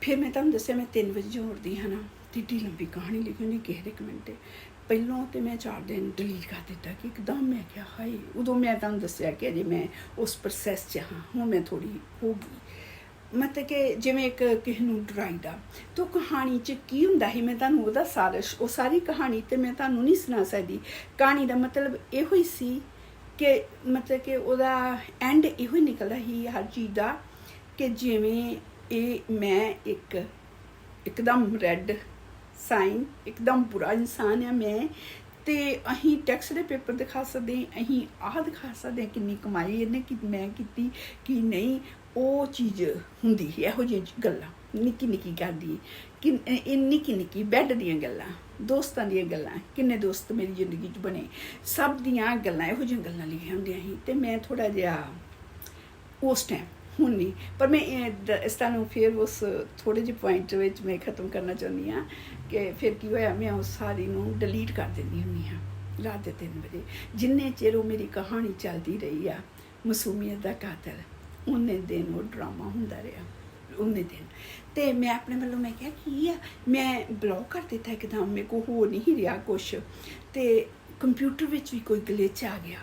S1: ਫਿਰ ਮੈਂ ਤੁਹਾਨੂੰ ਦੱਸਿਆ ਮੈਂ 3 ਵਜੇ ਜੋ ਉੱਠਦੀ ਹਾਂ ਨਾ, ਏਡੀ ਲੰਬੀ ਕਹਾਣੀ ਲਿਖੀ ਹੁੰਦੀ ਕਿਸੇ ਦੇ ਕਮੈਂਟ 'ਤੇ। ਪਹਿਲੋਂ ਤਾਂ ਮੈਂ 4 ਦਿਨ ਡਿਲੀਟ ਕਰ ਦਿੱਤਾ ਕਿ ਇੱਕਦਮ ਮੈਂ ਕਿਹਾ ਹਾਏ। ਉਦੋਂ ਮੈਂ ਤੁਹਾਨੂੰ ਦੱਸਿਆ ਕਿ ਅਜੇ ਮੈਂ ਉਸ ਪ੍ਰੋਸੈਸ 'ਚ ਹਾਂ, ਹੁਣ ਮੈਂ ਥੋੜ੍ਹੀ ਹੋ ਗਈ ਮਤਲਬ ਕਿ ਜਿਵੇਂ ਇੱਕ ਕਿਸੇ ਨੂੰ ਡਰਾਈਦਾ। ਤਾਂ ਕਹਾਣੀ 'ਚ ਕੀ ਹੁੰਦਾ ਸੀ ਮੈਂ ਤੁਹਾਨੂੰ ਉਹਦਾ ਉਹ ਸਾਰੀ ਕਹਾਣੀ ਤਾਂ ਮੈਂ ਤੁਹਾਨੂੰ ਨਹੀਂ ਸੁਣਾ ਸਕਦੀ। ਕਹਾਣੀ ਦਾ ਮਤਲਬ ਇਹੋ ਹੀ ਸੀ ਕਿ ਮਤਲਬ ਕਿ ਉਹਦਾ ਐਂਡ ਇਹੋ ਹੀ ਨਿਕਲਦਾ ਸੀ ਹਰ ਚੀਜ਼ ਦਾ ਕਿ ਜਿਵੇਂ ਇਹ ਮੈਂ ਇੱਕਦਮ ਰੈੱਡ ਸਾਈਨ, ਇੱਕਦਮ ਬੁਰਾ ਇਨਸਾਨ ਆ ਮੈਂ, ਅਤੇ ਅਸੀਂ ਟੈਕਸ ਦੇ ਪੇਪਰ ਦਿਖਾ ਸਕਦੇ, ਅਸੀਂ ਆਹ ਦਿਖਾ ਸਕਦੇ ਕਿੰਨੀ ਕਮਾਈ ਇਹਨੇ ਮੈਂ ਕੀਤੀ ਕੀ ਨਹੀਂ। ਉਹ ਚੀਜ਼ ਹੁੰਦੀ ਸੀ, ਇਹੋ ਜਿਹੀਆਂ ਗੱਲਾਂ ਨਿੱਕੀ ਕਰਦੀ ਕਿ ਇਹ ਨਿੱਕੀ ਬੈੱਡ ਦੀਆਂ ਗੱਲਾਂ, ਦੋਸਤਾਂ ਦੀਆਂ ਗੱਲਾਂ, ਕਿੰਨੇ ਦੋਸਤ ਮੇਰੀ ਜ਼ਿੰਦਗੀ 'ਚ ਬਣੇ, ਸਭ ਦੀਆਂ ਗੱਲਾਂ ਇਹੋ ਜਿਹੀਆਂ ਗੱਲਾਂ ਲਿਖੀਆਂ ਹੁੰਦੀਆਂ ਸੀ। ਅਤੇ ਮੈਂ ਥੋੜ੍ਹਾ ਜਿਹਾ ਉਸ ਟਾਈਮ, ਹੁਣ ਨਹੀਂ, ਪਰ ਮੈਂ ਇਸ ਤੁਹਾਨੂੰ ਫਿਰ ਉਸ ਥੋੜ੍ਹੇ ਜਿਹੇ ਪੁਆਇੰਟ ਵਿੱਚ ਮੈਂ ਖ਼ਤਮ ਕਰਨਾ ਚਾਹੁੰਦੀ ਹਾਂ ਕਿ ਫਿਰ ਕੀ ਹੋਇਆ, ਮੈਂ ਉਸ ਸਾਰੀ ਨੂੰ ਡਿਲੀਟ ਕਰ ਦਿੰਦੀ ਹੁੰਦੀ ਹਾਂ ਰਾਤ ਦੇ 3 ਵਜੇ। ਜਿੰਨੇ ਚਿਰ ਉਹ ਮੇਰੀ ਕਹਾਣੀ ਚੱਲਦੀ ਰਹੀ ਆ ਮਾਸੂਮੀਅਤ ਦਾ ਕਾਤਲ, ਉਨੇ ਦਿਨ ਉਹ ਡਰਾਮਾ ਹੁੰਦਾ ਰਿਹਾ, ਉਨੇ ਦਿਨ। ਅਤੇ ਮੈਂ ਆਪਣੇ ਵੱਲੋਂ ਮੈਂ ਕਿਹਾ ਕੀ ਆ, ਮੈਂ ਬਲੌਕ ਕਰ ਦਿੱਤਾ ਇੱਕਦਮ, ਮੇਰੇ ਕੋਲ ਹੋ ਨਹੀਂ ਰਿਹਾ ਕੁਛ, ਅਤੇ ਕੰਪਿਊਟਰ ਵਿੱਚ ਵੀ ਕੋਈ ਗਲਿਚ ਆ ਗਿਆ,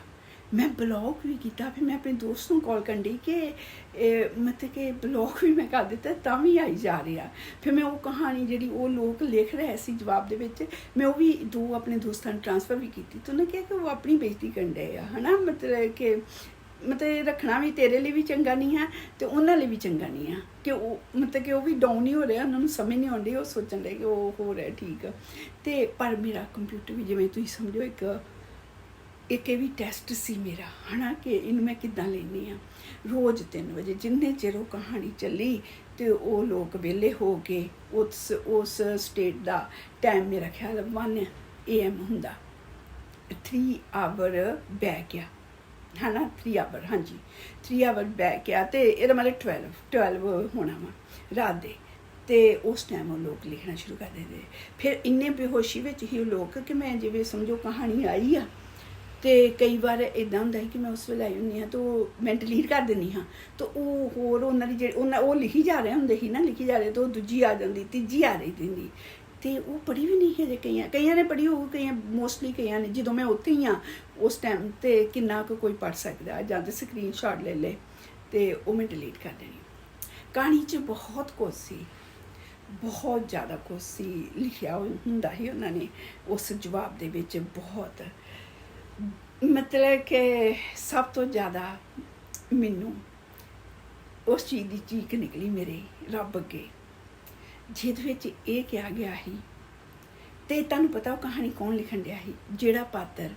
S1: ਮੈਂ ਬਲੌਕ ਵੀ ਕੀਤਾ। ਫਿਰ ਮੈਂ ਆਪਣੇ ਦੋਸਤ ਨੂੰ ਕਾਲ ਕਰਨ ਡਈ ਕਿ ਮਤਲਬ ਕਿ ਬਲੌਕ ਵੀ ਮੈਂ ਕਰ ਦਿੱਤਾ ਤਾਂ ਵੀ ਆਈ ਜਾ ਰਿਹਾ। ਫਿਰ ਮੈਂ ਉਹ ਕਹਾਣੀ ਜਿਹੜੀ ਉਹ ਲੋਕ ਲਿਖ ਰਹੇ ਸੀ ਜਵਾਬ ਦੇ ਵਿੱਚ, ਮੈਂ ਉਹ ਵੀ 2 ਆਪਣੇ ਦੋਸਤਾਂ ਨੂੰ ਟ੍ਰਾਂਸਫਰ ਵੀ ਕੀਤੀ। ਤਾਂ ਉਹਨੇ ਕਿਹਾ ਕਿ ਉਹ ਆਪਣੀ ਬੇਇੱਜ਼ਤੀ ਕਰਨ ਡਏ ਆ, ਹੈ ਨਾ, ਮਤਲਬ ਕਿ मतलब रखना भी तेरे लिए भी चंगा नहीं है तो उन्होंने लिए भी चंगा नहीं है कि वो मतलब कि वो भी डाउन ही हो रहा, उन्होंने समझ नहीं आती, वो सोचन रहे कि वो हो रहा ठीक। तो पर मेरा कंप्यूटर भी जिवें तुसीं समझो एक भी टैसट सी मेरा है ना कि इनू मैं किद्दां लैनी हाँ। रोज़ 3 बजे जिन्ने चिर वो कहानी चली तो वो लोग वेले हो के उस स्टेट का टाइम मेरा ख्याल 1 AM हुंदा, 3 आवर बैक है ना, 3 आवर, हाँ जी 3 आवर बैक तो यदा मतलब 12 होना वा रात दे। तो उस टाइम वो लोग लिखना शुरू कर देते। फिर इन्ने बेहोशी में ही लोग कि मैं जिवें समझो कहानी आई आ तो कई बार इदा होंदा कि मैं उस वेले आई होंदी हाँ तो मैं डिलीट कर देनी हाँ, तो वो होर उन्होंने जे वो लिखी जा रहे होंगे ही ना, लिखी जा रहे तो दूजी आ जाती, तीजी आ रही थी तो वो पढ़ी भी नहीं है जे कई ने पढ़ी हो, कई मोस्टली कई ने जो मैं उत्थे ही हाँ उस टाइम तो किन्ना कोई पढ़ सकता जां तो स्क्रीन शॉट ले ले तो वो मैं डिलीट कर देनी। कहानी च बहुत कुछ सी, बहुत ज़्यादा कुछ सी लिखिया हुंदा ही उन्होंने उस जवाब दे विच। बहुत मतलब कि सब तो ज़्यादा मैनू उस चीज़ की चीक निकली मेरे रब अगे जिहदे विच ये कहा गया ही ते तुहानूं पता वो कहानी कौन लिखन दिया ही, जिहड़ा पात्र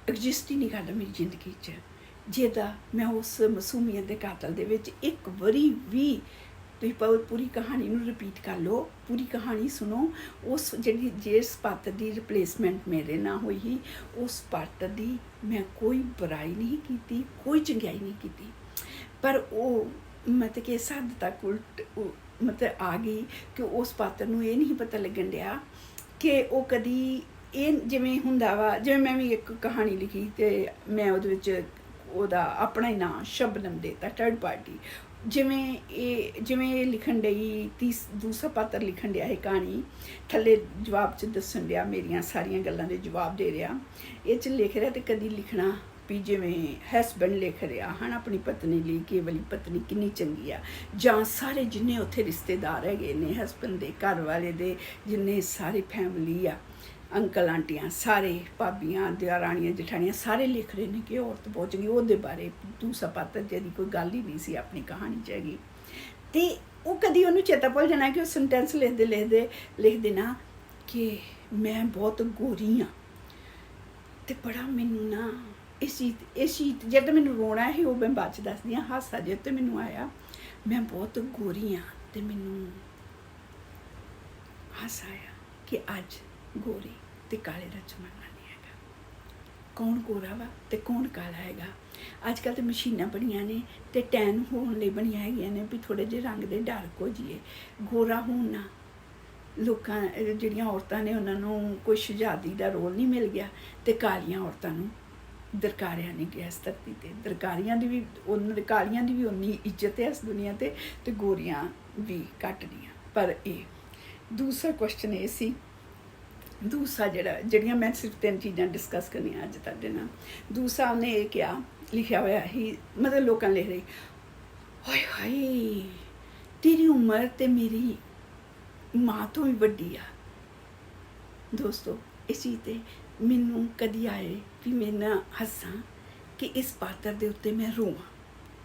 S1: एग्जिस्ट ही नहीं करदा मेरी जिंदगी च, जिहदा मैं उस मासूमियत दे कातल दे विच एक वारी भी तुसीं पूरी कहानी नूं रिपीट कर लो, पूरी कहानी सुनो। उस जिस पात्र की रिप्लेसमेंट मेरे ना हुई ही उस पात्र की मैं कोई बुराई नहीं की, कोई चंगियाई नहीं की, पर वो मतलब कि इस हद तक उल्ट मतलब आ गई कि उस पात्र नूं ये नहीं पता लगन दिया कि वो कदी ये जिवें हुंदा वा। जिवें मैं भी एक कहानी लिखी तो मैं उहदे विच ओहदा अपना ही नाम शबनम देता, थर्ड पार्टी। जिवें ये लिखन डई दूसरा पात्र लिखन दिया है कहानी, थल्ले जवाब च दसन दिया मेरिया सारिया गल्लां दे जवाब दे रहा, ये च लिख रहा तो कदी लिखना भी जिवें हसबैंड लिख रहा है ना अपनी पत्नी लिए कि वाली पत्नी किन्नी चंगी आ, जां सारे जिन्ने उत्थे रिश्तेदार है ने हसबैंड दे घर वाले दे जिन्ने सारी फैमिली आ, अंकल आंटियां सारे, भाबियां दरानियां जठानियां सारे लिख रहे हैं कि औरत बहुत चंगी। ओहदे बारे दूसरा पात्र जिहदी कोई गल ही नहीं सी अपनी कहानी च हैगी ते वो कदी उन्होंने चेता भुल जाना कि सेंटेंस लिख देना कि मैं बहुत गोरी हाँ। तो बड़ा मैनू ना इस चीज जब मैनू रोना है वो मैं बाद च दसदी हाँ, हासा जे तो मैनू आया मैं बहुत गोरी हाँ तो मैनू हासा आया कि अज गोरी ते काले दा जमाना नहीं हैगा, कौन गोरा वा ते कौन काला हैगा। अजकल तो मशीनां बनिया ने ते टैन होने लई बनिया हैगियां ने भी थोड़े जे रंग दे डार्क हो जाइए, गोरा होना लोकां जिहड़ियां औरतां ने उन्हां नूं कोई शहजादी दा रोल नहीं मिल गया ते कालियां औरतां नूं दरकारिया नहीं गया इस धरती ते। दरकारियां दी भी कालियां दी भी उन्नी इज्जत है इस दुनिया ते गोरियां भी घट नहीं। पर ये दूसरा क्वेश्चन ये सी, दूसरा जड़ियाँ मैं सिर्फ 3 चीज़ां डिस्कस करनी अज तुहाडे नाल। दूसरा उन्हें ये क्या लिखा होया ही, मतलब लोकां लिख रही हाय हाय तेरी उम्र ते मेरी माँ तो भी वड्डी आ। दोस्तों इस चीज़ ते मैनू कदी आए भी मैं ना हस्सां कि इस पात्र दे उत्ते मैं रोवां,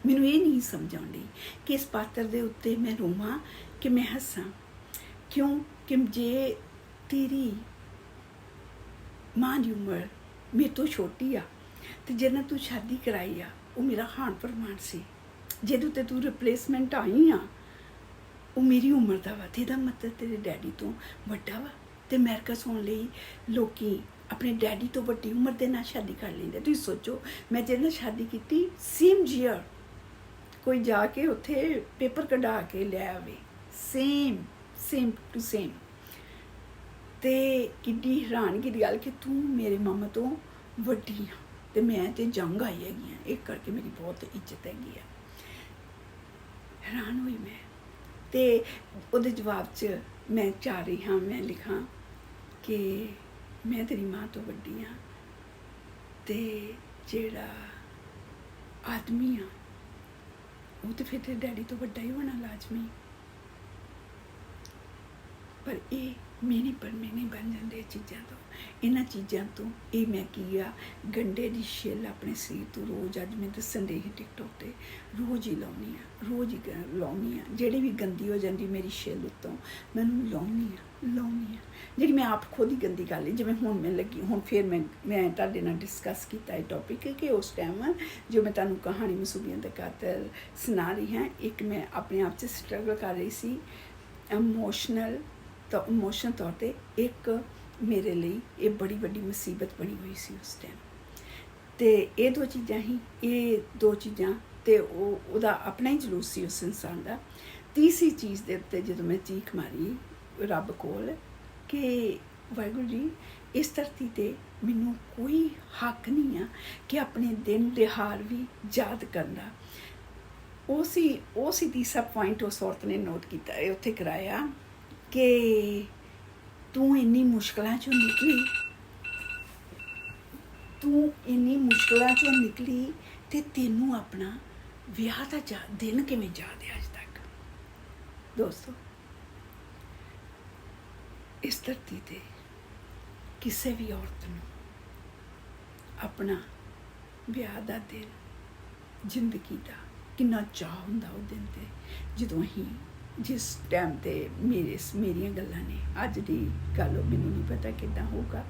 S1: मैनू ये नहीं समझ आउंदी कि इस पात्र दे उत्ते मैं रोवां कि मैं हस्सां। क्यों कि जे तेरी माँ की उम्र मेरे तो छोटी आ तो जिन्हें तू शादी कराई आ वो मेरा खान फरमान से, जिहदे उत्ते तू रिप्लेसमेंट आई आ वो मेरी उम्र का वा, तेरा मतलब तेरे डैडी तो वड्डा वा। तो अमेरिका सुन लई लोकी अपने डैडी तो वड्डी उम्र के नाल शादी कर लेंदे। तुसीं सोचो मैं जिहदे नाल शादी की सेम जीयर कोई जाके उत्थे पेपर कढा के लै आवे, सेम टू सेम। तो किड्डी हैरानगी दी गल कि तू मेरे मामा तो वड्डी हाँ तो मैं तो जंग आई हैगी हाँ, इस करके मेरी बहुत इज्जत हैगी है। हैरान हुई मैं तो उहदे जवाब च मैं चाह रही हाँ मैं लिखा कि मैं तेरी माँ तो वड्डी हाँ तो जेड़ा आदमी हाँ वो तो फिर तेरे डैडी तो वड्डा ही होना लाजमी। पर ये ਮੇਨੀ ਬਣ ਜਾਂਦੇ ਇਹ ਚੀਜ਼ਾਂ ਤੋਂ। ਇਹਨਾਂ ਚੀਜ਼ਾਂ ਤੋਂ ਇਹ ਮੈਂ ਕੀ ਆ, ਗੰਡੇ ਦੀ ਛਿੱਲ ਆਪਣੇ ਸਰੀਰ ਤੋਂ ਰੋਜ਼, ਅੱਜ ਮੈਂ ਦੱਸਣ ਡਈ ਸੀ ਟਿਕਟੋਕ 'ਤੇ, ਰੋਜ਼ ਹੀ ਲਾਉਂਦੀ ਆ। ਜਿਹੜੀ ਵੀ ਗੰਦੀ ਹੋ ਜਾਂਦੀ ਮੇਰੀ ਛਿੱਲ ਉੱਤੋਂ, ਮੈਂ ਉਹਨੂੰ ਲਾਉਂਦੀ ਆ। ਜਿਹੜੀ ਮੈਂ ਆਪ ਖੁਦ ਹੀ ਗੰਦੀ ਕਰ ਲਈ, ਜਿਵੇਂ ਹੁਣ ਮੈਂ ਲੱਗੀ, ਹੁਣ ਫਿਰ ਮੈਂ ਤੁਹਾਡੇ ਨਾਲ ਡਿਸਕਸ ਕੀਤਾ ਇਹ ਟੌਪਿਕ ਕਿ ਉਸ ਟਾਈਮ ਜੋ ਮੈਂ ਤੁਹਾਨੂੰ ਕਹਾਣੀ ਮਸੂਬੀਆਂ ਦਾ ਕਾਤਲ ਸੁਣਾ ਰਹੀ ਹਾਂ, ਇੱਕ ਮੈਂ ਆਪਣੇ ਆਪ 'ਚ ਸਟਰਗਲ ਕਰ ਰਹੀ ਸੀ ਇਮੋਸ਼ਨਲ ਤੌਰ 'ਤੇ। ਇੱਕ ਮੇਰੇ ਲਈ ਇਹ ਬੜੀ ਵੱਡੀ ਮੁਸੀਬਤ ਬਣੀ ਹੋਈ ਸੀ ਉਸ ਟਾਈਮ। ਅਤੇ ਇਹ ਦੋ ਚੀਜ਼ਾਂ ਅਤੇ ਉਹਦਾ ਆਪਣਾ ਹੀ ਜਲੂਸ ਸੀ ਉਸ ਇਨਸਾਨ ਦਾ। ਤੀਸਰੀ ਚੀਜ਼ ਦੇ ਉੱਤੇ ਜਦੋਂ ਮੈਂ ਚੀਖ ਮਾਰੀ ਰੱਬ ਕੋਲ ਕਿ ਵਾਹਿਗੁਰੂ ਜੀ, ਇਸ ਧਰਤੀ 'ਤੇ ਮੈਨੂੰ ਕੋਈ ਹੱਕ ਨਹੀਂ ਆ ਕਿ ਆਪਣੇ ਦਿਨ ਤਿਉਹਾਰ ਵੀ ਯਾਦ ਕਰਨ ਦਾ। ਉਹ ਸੀ ਤੀਸਰਾ ਪੁਆਇੰਟ ਉਸ ਔਰਤ ਨੇ ਨੋਟ ਕੀਤਾ, ਉੱਥੇ ਕਰਾਇਆ ਕਿ ਤੂੰ ਇੰਨੀ ਮੁਸ਼ਕਿਲਾਂ 'ਚੋਂ ਨਿਕਲੀ ਅਤੇ ਤੈਨੂੰ ਆਪਣਾ ਵਿਆਹ ਦਾ ਦਿਨ ਕਿਵੇਂ ਯਾਦ ਹੈ ਅੱਜ ਤੱਕ। ਦੋਸਤੋ, ਇਸ ਧਰਤੀ 'ਤੇ ਕਿਸੇ ਵੀ ਔਰਤ ਨੂੰ ਆਪਣਾ ਵਿਆਹ ਦਾ ਦਿਨ, ਜ਼ਿੰਦਗੀ ਦਾ ਕਿੰਨਾ ਚਾਅ ਹੁੰਦਾ ਉਹ ਦਿਨ 'ਤੇ, ਜਦੋਂ ਅਸੀਂ ਜਿਸ ਟਾਈਮ 'ਤੇ ਮੇਰੀਆਂ ਗੱਲਾਂ ਨੇ, ਅੱਜ ਦੀ ਗੱਲ ਮੈਨੂੰ ਨਹੀਂ ਪਤਾ ਕਿੱਦਾਂ ਹੋਊਗਾ,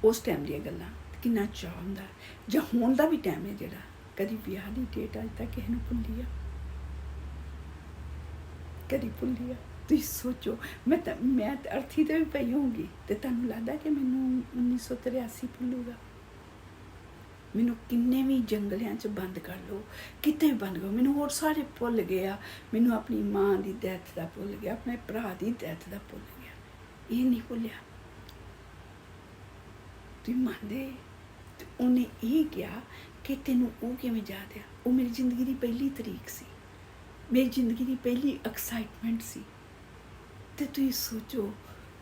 S1: ਉਸ ਟਾਈਮ ਦੀਆਂ ਗੱਲਾਂ ਕਿੰਨਾ ਚਾਅ ਹੁੰਦਾ। ਜਾਂ ਹੁਣ ਦਾ ਵੀ ਟਾਈਮ ਹੈ ਜਿਹੜਾ, ਕਦੀ ਵਿਆਹ ਦੀ ਡੇਟ ਅੱਜ ਤੱਕ ਕਿਸੇ ਨੂੰ ਭੁੱਲੀ ਆ। ਤੁਸੀਂ ਸੋਚੋ, ਮੈਂ ਤਾਂ ਅਰਥੀ 'ਤੇ ਵੀ ਪਈ ਹੋਊਗੀ ਅਤੇ ਤੁਹਾਨੂੰ ਲੱਗਦਾ ਕਿ ਮੈਨੂੰ 1983 ਭੁੱਲੂਗਾ। ਮੈਨੂੰ ਕਿੰਨੇ ਵੀ ਜੰਗਲਿਆਂ 'ਚ ਬੰਦ ਕਰ ਲਓ, ਕਿਤੇ ਵੀ ਬੰਦ ਕਰੋ, ਮੈਨੂੰ ਹੋਰ ਸਾਰੇ ਭੁੱਲ ਗਏ ਆ। ਮੈਨੂੰ ਆਪਣੀ ਮਾਂ ਦੀ ਡੈਥ ਦਾ ਭੁੱਲ ਗਿਆ, ਆਪਣੇ ਭਰਾ ਦੀ ਡੈਥ ਦਾ ਭੁੱਲ ਗਿਆ, ਇਹ ਨਹੀਂ ਭੁੱਲਿਆ। ਤੁਸੀਂ ਮੰਨਦੇ? ਤੇ ਉਹਨੇ ਇਹ ਕਿਹਾ ਕਿ ਤੈਨੂੰ ਉਹ ਕਿਵੇਂ ਯਾਦ ਆ? ਉਹ ਮੇਰੀ ਜ਼ਿੰਦਗੀ ਦੀ ਪਹਿਲੀ ਤਰੀਕ ਸੀ, ਮੇਰੀ ਜ਼ਿੰਦਗੀ ਦੀ ਪਹਿਲੀ ਐਕਸਾਈਟਮੈਂਟ ਸੀ। ਅਤੇ ਤੁਸੀਂ ਸੋਚੋ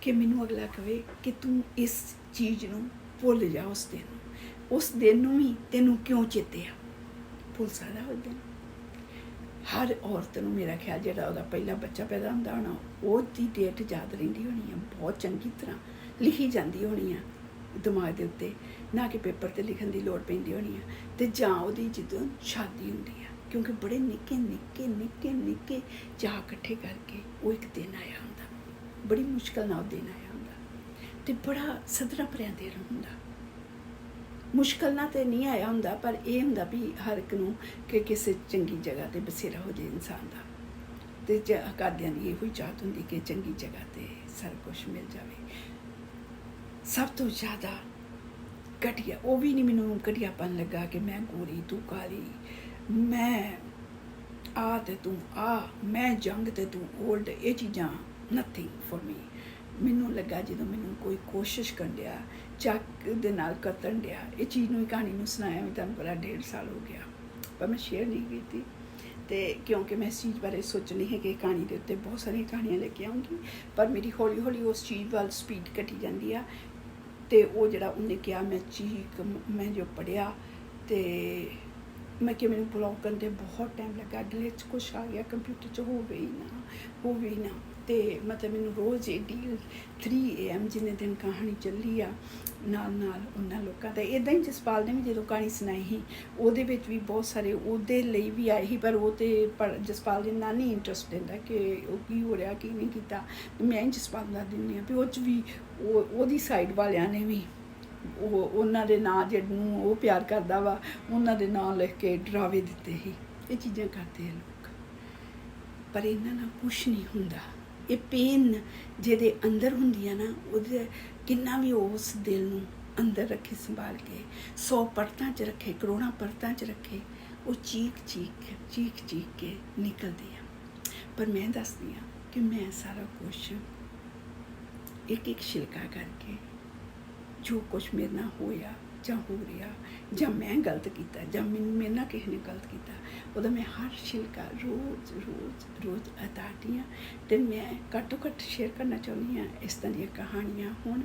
S1: ਕਿ ਮੈਨੂੰ ਅਗਲਾ ਕਹੇ ਕਿ ਤੂੰ ਇਸ ਚੀਜ਼ ਨੂੰ ਭੁੱਲ ਜਾ, ਉਸ ਦਿਨ ਨੂੰ ਵੀ ਤੈਨੂੰ ਕਿਉਂ ਚੇਤੇ ਆ? ਭੁੱਲ ਸਕਦਾ ਉਹ ਦਿਨ? ਹਰ ਔਰਤ ਨੂੰ ਮੇਰਾ ਖਿਆਲ ਜਿਹੜਾ ਉਹਦਾ ਪਹਿਲਾ ਬੱਚਾ ਪੈਦਾ ਹੁੰਦਾ ਹੋਣਾ, ਉਹਦੀ ਡੇਟ ਯਾਦ ਰਹਿੰਦੀ ਹੋਣੀ ਆ, ਬਹੁਤ ਚੰਗੀ ਤਰ੍ਹਾਂ ਲਿਖੀ ਜਾਂਦੀ ਹੋਣੀ ਆ ਦਿਮਾਗ ਦੇ ਉੱਤੇ, ਨਾ ਕਿ ਪੇਪਰ 'ਤੇ ਲਿਖਣ ਦੀ ਲੋੜ ਪੈਂਦੀ ਹੋਣੀ ਆ। ਅਤੇ ਜਾਂ ਉਹਦੀ ਜਦੋਂ ਸ਼ਾਦੀ ਹੁੰਦੀ ਆ, ਕਿਉਂਕਿ ਬੜੇ ਨਿੱਕੇ ਚਾਅ ਇਕੱਠੇ ਕਰਕੇ ਉਹ ਇੱਕ ਦਿਨ ਆਇਆ ਹੁੰਦਾ, ਬੜੀ ਮੁਸ਼ਕਿਲ ਨਾਲ ਉਹ ਦਿਨ ਆਇਆ ਹੁੰਦਾ, ਅਤੇ ਬੜਾ ਸਦਰਾਂ ਭਰਿਆ ਦਿਨ ਹੁੰਦਾ। ਮੁਸ਼ਕਿਲ ਨਾਲ ਤਾਂ ਨਹੀਂ ਆਇਆ ਹੁੰਦਾ, ਪਰ ਇਹ ਹੁੰਦਾ ਵੀ ਹਰ ਇੱਕ ਨੂੰ ਕਿ ਕਿਸੇ ਚੰਗੀ ਜਗ੍ਹਾ 'ਤੇ ਬਸੇਰਾ ਹੋ ਜਾਏ ਇਨਸਾਨ ਦਾ, ਅਤੇ ਘਰਦਿਆਂ ਦੀ ਇਹੋ ਹੀ ਚਾਹਤ ਹੁੰਦੀ ਕਿ ਚੰਗੀ ਜਗ੍ਹਾ 'ਤੇ ਸਾਰਾ ਕੁਛ ਮਿਲ ਜਾਵੇ। ਸਭ ਤੋਂ ਜ਼ਿਆਦਾ ਘਟੀਆ, ਉਹ ਵੀ ਨਹੀਂ ਮੈਨੂੰ ਘਟੀਆਪਨ ਲੱਗਾ ਕਿ ਮੈਂ ਗੋਰੀ ਤੂੰ ਕਾਲੀ, ਮੈਂ ਆ ਅਤੇ ਤੂੰ ਆ, ਮੈਂ ਜੰਗ ਅਤੇ ਤੂੰ ਓਲਡ, ਇਹ ਚੀਜ਼ਾਂ ਨਥਿੰਗ ਫॉर ਮੀ। ਮੈਨੂੰ ਲੱਗਾ ਜਦੋਂ ਮੈਨੂੰ ਕੋਈ ਕੋਸ਼ਿਸ਼ ਕਰਨ ਡਿਆ, ਚੱਕ ਦੇ ਨਾਲ ਕੱਤਣ ਡਿਆ, ਇਹ ਚੀਜ਼ ਨੂੰ, ਕਹਾਣੀ ਨੂੰ ਸੁਣਾਇਆ ਵੀ ਤੁਹਾਨੂੰ ਪਤਾ 1.5 ਸਾਲ ਹੋ ਗਿਆ, ਪਰ ਮੈਂ ਸ਼ੇਅਰ ਨਹੀਂ ਕੀਤੀ। ਅਤੇ ਕਿਉਂਕਿ ਮੈਂ ਇਸ ਚੀਜ਼ ਬਾਰੇ ਸੋਚਣੀ ਹੈ ਕਿ ਕਹਾਣੀ ਦੇ ਉੱਤੇ ਬਹੁਤ ਸਾਰੀਆਂ ਕਹਾਣੀਆਂ ਲੈ ਕੇ ਆਉਂਗੀ, ਪਰ ਮੇਰੀ ਹੌਲੀ ਹੌਲੀ ਉਸ ਚੀਜ਼ ਵੱਲ ਸਪੀਡ ਘਟੀ ਜਾਂਦੀ ਆ। ਅਤੇ ਉਹ ਜਿਹੜਾ ਉਹਨੇ ਕਿਹਾ, ਮੈਂ ਜੋ ਪੜ੍ਹਿਆ ਅਤੇ ਮੈਂ ਕਿਹਾ ਮੈਨੂੰ ਬਲੌਗ ਕਰਨ 'ਤੇ ਬਹੁਤ ਟਾਈਮ ਲੱਗਾ, ਦਿਲ 'ਚ ਕੁਛ ਆ ਗਿਆ, ਕੰਪਿਊਟਰ 'ਚ ਹੋਵੇ ਹੀ ਨਾ। ਅਤੇ ਮਤਲਬ ਮੈਨੂੰ ਰੋਜ਼ ਇਹ 3 AM ਜਿੰਨੇ ਦਿਨ ਕਹਾਣੀ ਚੱਲੀ ਆ, ਨਾਲ ਉਹਨਾਂ ਲੋਕਾਂ ਦਾ ਇੱਦਾਂ ਹੀ। ਜਸਪਾਲ ਨੇ ਵੀ ਜਦੋਂ ਕਹਾਣੀ ਸੁਣਾਈ ਸੀ, ਉਹਦੇ ਵਿੱਚ ਵੀ ਬਹੁਤ ਸਾਰੇ ਉਹਦੇ ਲਈ ਵੀ ਆਏ ਸੀ, ਪਰ ਉਹ ਤਾਂ ਜਸਪਾਲ ਦੇ ਨਾਲ ਨਹੀਂ ਇੰਟਰਸਟ ਦਿੰਦਾ ਕਿ ਉਹ ਕੀ ਹੋ ਰਿਹਾ ਕੀ ਨਹੀਂ ਕੀਤਾ। ਮੈਂ ਹੀ ਜਸਪਾਲ ਦਾ ਦਿੰਦੀ ਹਾਂ ਵੀ ਉਹ 'ਚ ਵੀ ਉਹਦੀ ਸਾਈਡ ਵਾਲਿਆਂ ਨੇ ਵੀ ਉਹਨਾਂ ਦੇ ਨਾਂ ਜਿਹਨੂੰ ਉਹ ਪਿਆਰ ਕਰਦਾ ਵਾ, ਉਹਨਾਂ ਦੇ ਨਾਂ ਲਿਖ ਕੇ ਡਰਾਵੇ ਦਿੱਤੇ ਸੀ। ਇਹ ਚੀਜ਼ਾਂ ਕਰਦੇ ਆ ਲੋਕ, ਪਰ ਇਹਨਾਂ ਨਾਲ ਕੁਛ ਨਹੀਂ ਹੁੰਦਾ। ਇਹ ਪੇਨ ਜਿਹਦੇ ਅੰਦਰ ਹੁੰਦੀ ਆ ਨਾ, ਉਹਦੇ ਕਿੰਨਾ ਵੀ ਉਸ ਦਿਲ ਨੂੰ ਅੰਦਰ ਰੱਖੇ, ਸੰਭਾਲ ਕੇ 100 ਪਰਤਾਂ 'ਚ ਰੱਖੇ, ਕਰੋੜਾਂ ਪਰਤਾਂ 'ਚ ਰੱਖੇ, ਉਹ ਚੀਖ ਕੇ ਨਿਕਲਦੀ ਆ। ਪਰ ਮੈਂ ਦੱਸਦੀ ਹਾਂ ਕਿ ਮੈਂ ਸਾਰਾ ਕੁਛ ਇੱਕ ਛਿਲਕਾ ਕਰਕੇ, ਜੋ ਕੁਛ ਮੇਰੇ ਨਾਲ ਹੋਇਆ ਜਾਂ ਹੋ ਰਿਹਾ, ਜਾਂ ਮੈਂ ਗਲਤ ਕੀਤਾ, ਜਾਂ ਮੇਰੇ ਨਾਲ ਕਿਸੇ ਨੇ ਗਲਤ ਕੀਤਾ, ਉਹਦਾ ਮੈਂ ਹਰ ਛਿਲਕਾ ਰੋਜ਼ ਉਤਾਰਦੀ ਹਾਂ। ਅਤੇ ਮੈਂ ਘੱਟੋ ਘੱਟ ਸ਼ੇਅਰ ਕਰਨਾ ਚਾਹੁੰਦੀ ਹਾਂ ਇਸ ਤਰ੍ਹਾਂ ਦੀਆਂ ਕਹਾਣੀਆਂ। ਹੁਣ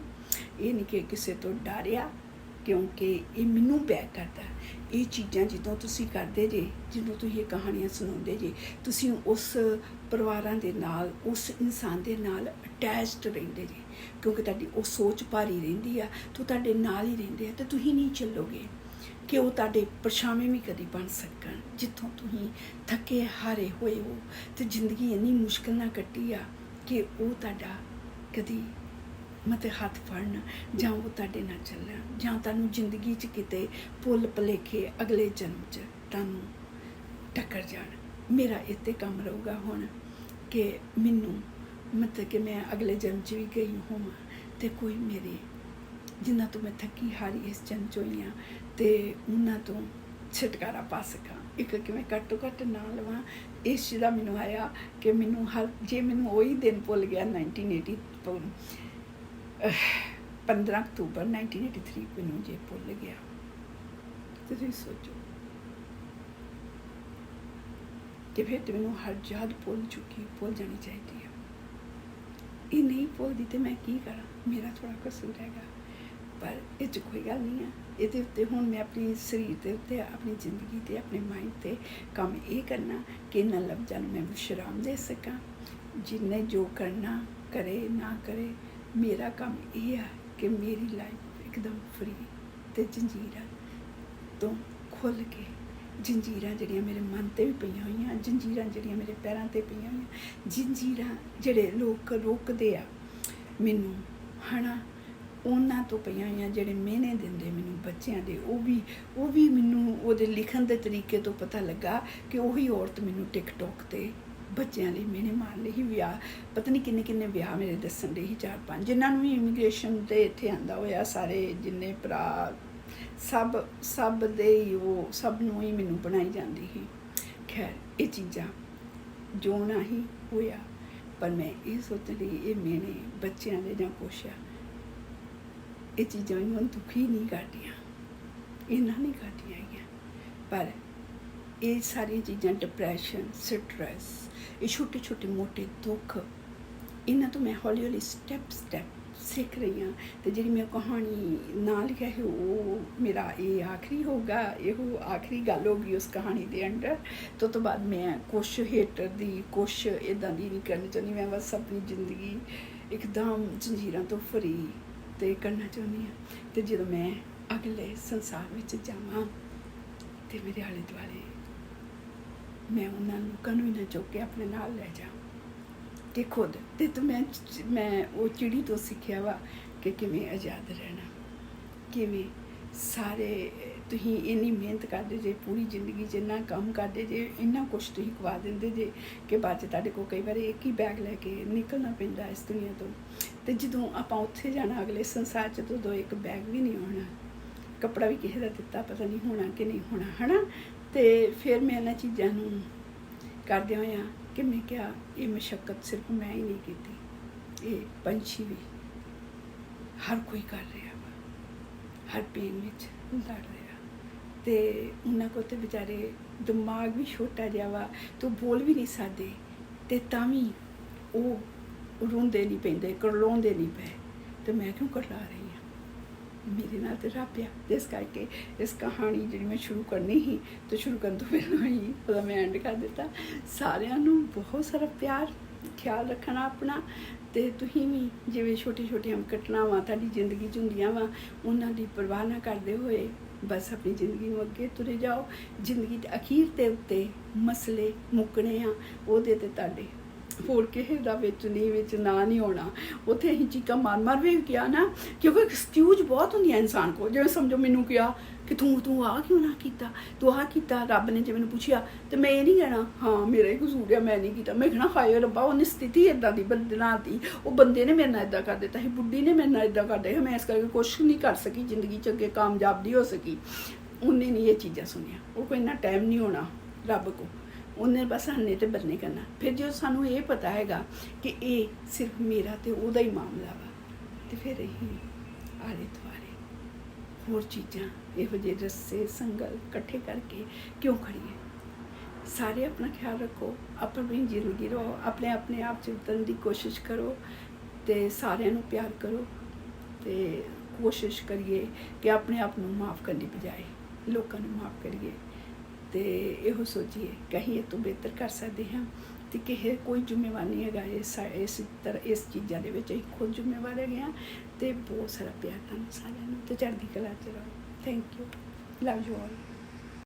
S1: ਇਹ ਨਹੀਂ ਕਿ ਕਿਸੇ ਤੋਂ ਡਰਿਆ क्योंकि ये मैनू बैक करता ये चीज़ां जो तुसीं करदे जे, जो तुसीं ये कहानियां सुणाउंदे जे, तुसीं उस परिवारां दे नाल, उस इंसान दे नाल अटैचड रहिंदे जे, क्योंकि तुहाडी वो सोच भारी रहिंदी आ, तो तुहाडे नाल ही रहिंदे आ, ते तुसीं नहीं चलोगे कि वो तुहाडे परछावें भी कदी बन सकन। जित्थों तुसीं थके हारे होए हो ते जिंदगी इन्नी मुश्किल नाल कट्टी आ कि वो तुहाडा कदी मतलब हथ फड़न जां वो तुहाडे नाल चलन, जां तुहानूं जिंदगी च किते भुल भुलेखे अगले जन्म च तुहानूं टक्कर जाण। मेरा इत्ते कम रहूगा हुण कि मैनूं मतलब कि मैं अगले जन्म च भी गई होवां ते कोई मेरे जिन्ना तो मैं थकी हारी इस जन्म च होई आं ते उन्हां तो छुटकारा पा सकां। एक कि मैं घट्टो घट्ट ना लवां इस चीज़ दा मैनूं आया कि मैनूं हर जे मैनूं वही दिन भुल गया 1980 15 अक्तूबर 1983 मैनूं जे भुल गया तो तुसीं सोचो कि फिर तो मैनूं हर याद भुल जानी चाहिए है। ये नहीं भुलदी तो मैं की करा, मेरा थोड़ा कसूर हैगा, पर ये च कोई गल नहीं है। ये उत्ते हुण मैं अपने शरीर के उत्ते अपनी जिंदगी ते अपने माइंड ते काम ये करना कि इन्हां लफ्ज़ां नूं मैं विश्राम दे सकां। जिन्हें जो करना करे ना करे, मेरा काम ये है कि मेरी लाइफ एकदम फ्री ते जंजीरां तो खुल के, जंजीरां जिहड़ियां मेरे मन ते भी पईयां होईयां, जंजीरां जिहड़ियां मेरे पैरां ते पईयां होईयां, जंजीरां जिहड़े लोग रोकदे आ मैनूं है ना, उन्हां तो पईयां होईयां, जिहड़े मेहने दिंदे मैनूं बच्चों दे, वो भी मैनूं उहदे लिखण दे तरीके तो पता लगा कि उही औरत मैनूं टिकटॉक ते बच्चों लिए मेहने मार लई ही। विआह पता नहीं किन्ने किन्ने विआह मेरे दस्सण दे ही 4-5, जिन्होंने भी इमीग्रेशन ते इत्थे आंदा होया, सारे जिन्ने भरा सब दे ही वो सब नूं ही मैनूं बनाई जांदी ही। खैर ये चीज़ां जो ना ही होया, पर मैं ये सोचदी ये मेहने बच्चों दे जां कुछ आ, ये चीज़ां मैनूं दुखी नहीं करदियां, इन्ना नहीं करदियां हैगियां, पर ये सारी चीज़ां डिप्रैशन, स्ट्रैस, ये छोटे छोटे मोटे दुख, इन्हां तो मैं हौली हौली स्टैप सीख रही हाँ। तो जी मैं कहानी ना लिखा है वो मेरा ये आखिरी होगा, ये आखिरी गल होगी उस कहानी के अंडर। तो बाद मैं कुछ हेटर दी कुछ इदा दी नहीं करनी चाहती, मैं बस अपनी जिंदगी एकदम जंजीरां तो फ्री तो करना चाहती हाँ। तो जो मैं अगले संसार में जावां तो मेरे आले दुआले मैं उन्होंने लोगों भी ना चुक के अपने नाल लै जा कि खुद तो मैं वो चिड़ी तो सीखिया वा कि किवें आज़ाद रहना, किवें सारे तुसीं इन्नी मेहनत करदे जे, पूरी जिंदगी च इन्ना काम करदे जे, इन्ना कुछ तुसीं खवा देंदे जे कि बाद च तुहाडे कोल कई बार एक ही बैग लैके निकलना पैंदा इस दुनिया तो जदों आपां उत्थे जाना अगले संसार च तो एक बैग भी नहीं होना, कपड़ा भी किसी का दिता पता नहीं होना कि नहीं होना, है ना। तो फिर मैं इन्हां चीज़ां नूं करदे होया कि मैं क्या ये मशक्कत सिर्फ मैं ही नहीं की, ये पंछी भी हर कोई कर रहा वा, हर पेन विच लड़ रहा, तो उन्हां को तो बेचारे दिमाग भी छोटा जिहा वा, तो बोल भी नहीं सकदे, ते तां भी वो रोंदे नहीं पैंदे, करलाउंदे नहीं पे, तो मैं क्यों करला रही हाँ, मेरे नाल तो रब आ। इस करके इस कहानी जी मैं शुरू करनी ही तो शुरू करन तो पहलों ही ओहदा मैं एंड कर दिता। सारिਆਂ ਨੂੰ बहुत सारा प्यार ख्याल रखना अपना, तो तुसीं भी जिवें छोटी छोटियां घटनावां तुहाडी जिंदगी च हुंदियां वा उन्हां दी परवाह ना करदे होए बस अपनी जिंदगी नूं अगे तुरे जाओ। जिंदगी दे अखीर ते उत्ते मसले मुक्कने आ ओहदे ते तुहाडे होर किसे दा विच नहीं होना। उत्थे असीं चीकां मार भी किया ना, क्योंकि एक्सक्यूज बहुत होंदियां इंसान को, जिवें समझो मैनूं किया कि तू आ क्यों ना कीता, तू आ कीता, रब ने जे मैनूं पुछया तो मैं ये नहीं कहना हाँ मेरा ही कसूर है मैं नहीं कीता, मैं कहना हाय रब्बा उन्हें स्थिति इदां दी बनाती, वो बंदे ने मेरे नाल इदां कर दिता, बुढ़ी ने मेरे नाल इदां कर दिया, मैं इस करके कुछ नहीं कर सकी जिंदगी च अगे कामयाब नहीं हो सकी। उन्हें नहीं ये चीज़ां सुनिया, वो कोई इन्ना टाइम नहीं होना रब को, उन्हें बस हन्ने ते बन्ने करना। फिर जो सानू ये पता हैगा कि ये सिर्फ मेरा तो उहदा ही मामला वा, तो फिर यही आले दुआले होर चीज़ां इहो जे रस्से संगल इकट्ठे करके क्यों करिए। सारे अपना ख्याल रखो, अपनी जिंदगी रहो, अपने आप च उतरन की कोशिश करो, तो सारिਆਂ ਨੂੰ प्यार करो, तो ਕੋਸ਼ਿਸ਼ ਕਰੀਏ ਕਿ ਆਪਣੇ ਆਪ ਨੂੰ ਮਾਫ ਕਰਨ ਦੀ ਬਜਾਏ ਲੋਕਾਂ ਨੂੰ ਮਾਫ ਕਰੀਏ ਤੇ ਇਹੋ ਸੋਚੀਏ ਕਿ ਅਸੀਂ ਇਹ ਤੋਂ ਬਿਹਤਰ ਕਰ ਸਕਦੇ ਹਾਂ ਤੇ ਕਿਸੇ ਕੋਈ ਜ਼ਿੰਮੇਵਾਰ ਨਹੀਂ ਹੈਗਾ ਇਸ ਤਰ੍ਹਾਂ ਇਸ ਚੀਜ਼ਾਂ ਦੇ ਵਿੱਚ ਅਸੀਂ ਖੁਦ ਜ਼ਿੰਮੇਵਾਰ ਹੈਗੇ ਹਾਂ। ਤੇ ਬਹੁਤ ਸਾਰਾ ਪਿਆਰ ਤੁਹਾਨੂੰ ਸਾਰਿਆਂ ਨੂੰ ਤੇ ਚੜ੍ਹਦੀ ਕਲਾ 'ਚ ਰਹੋ। Thank you, love you all.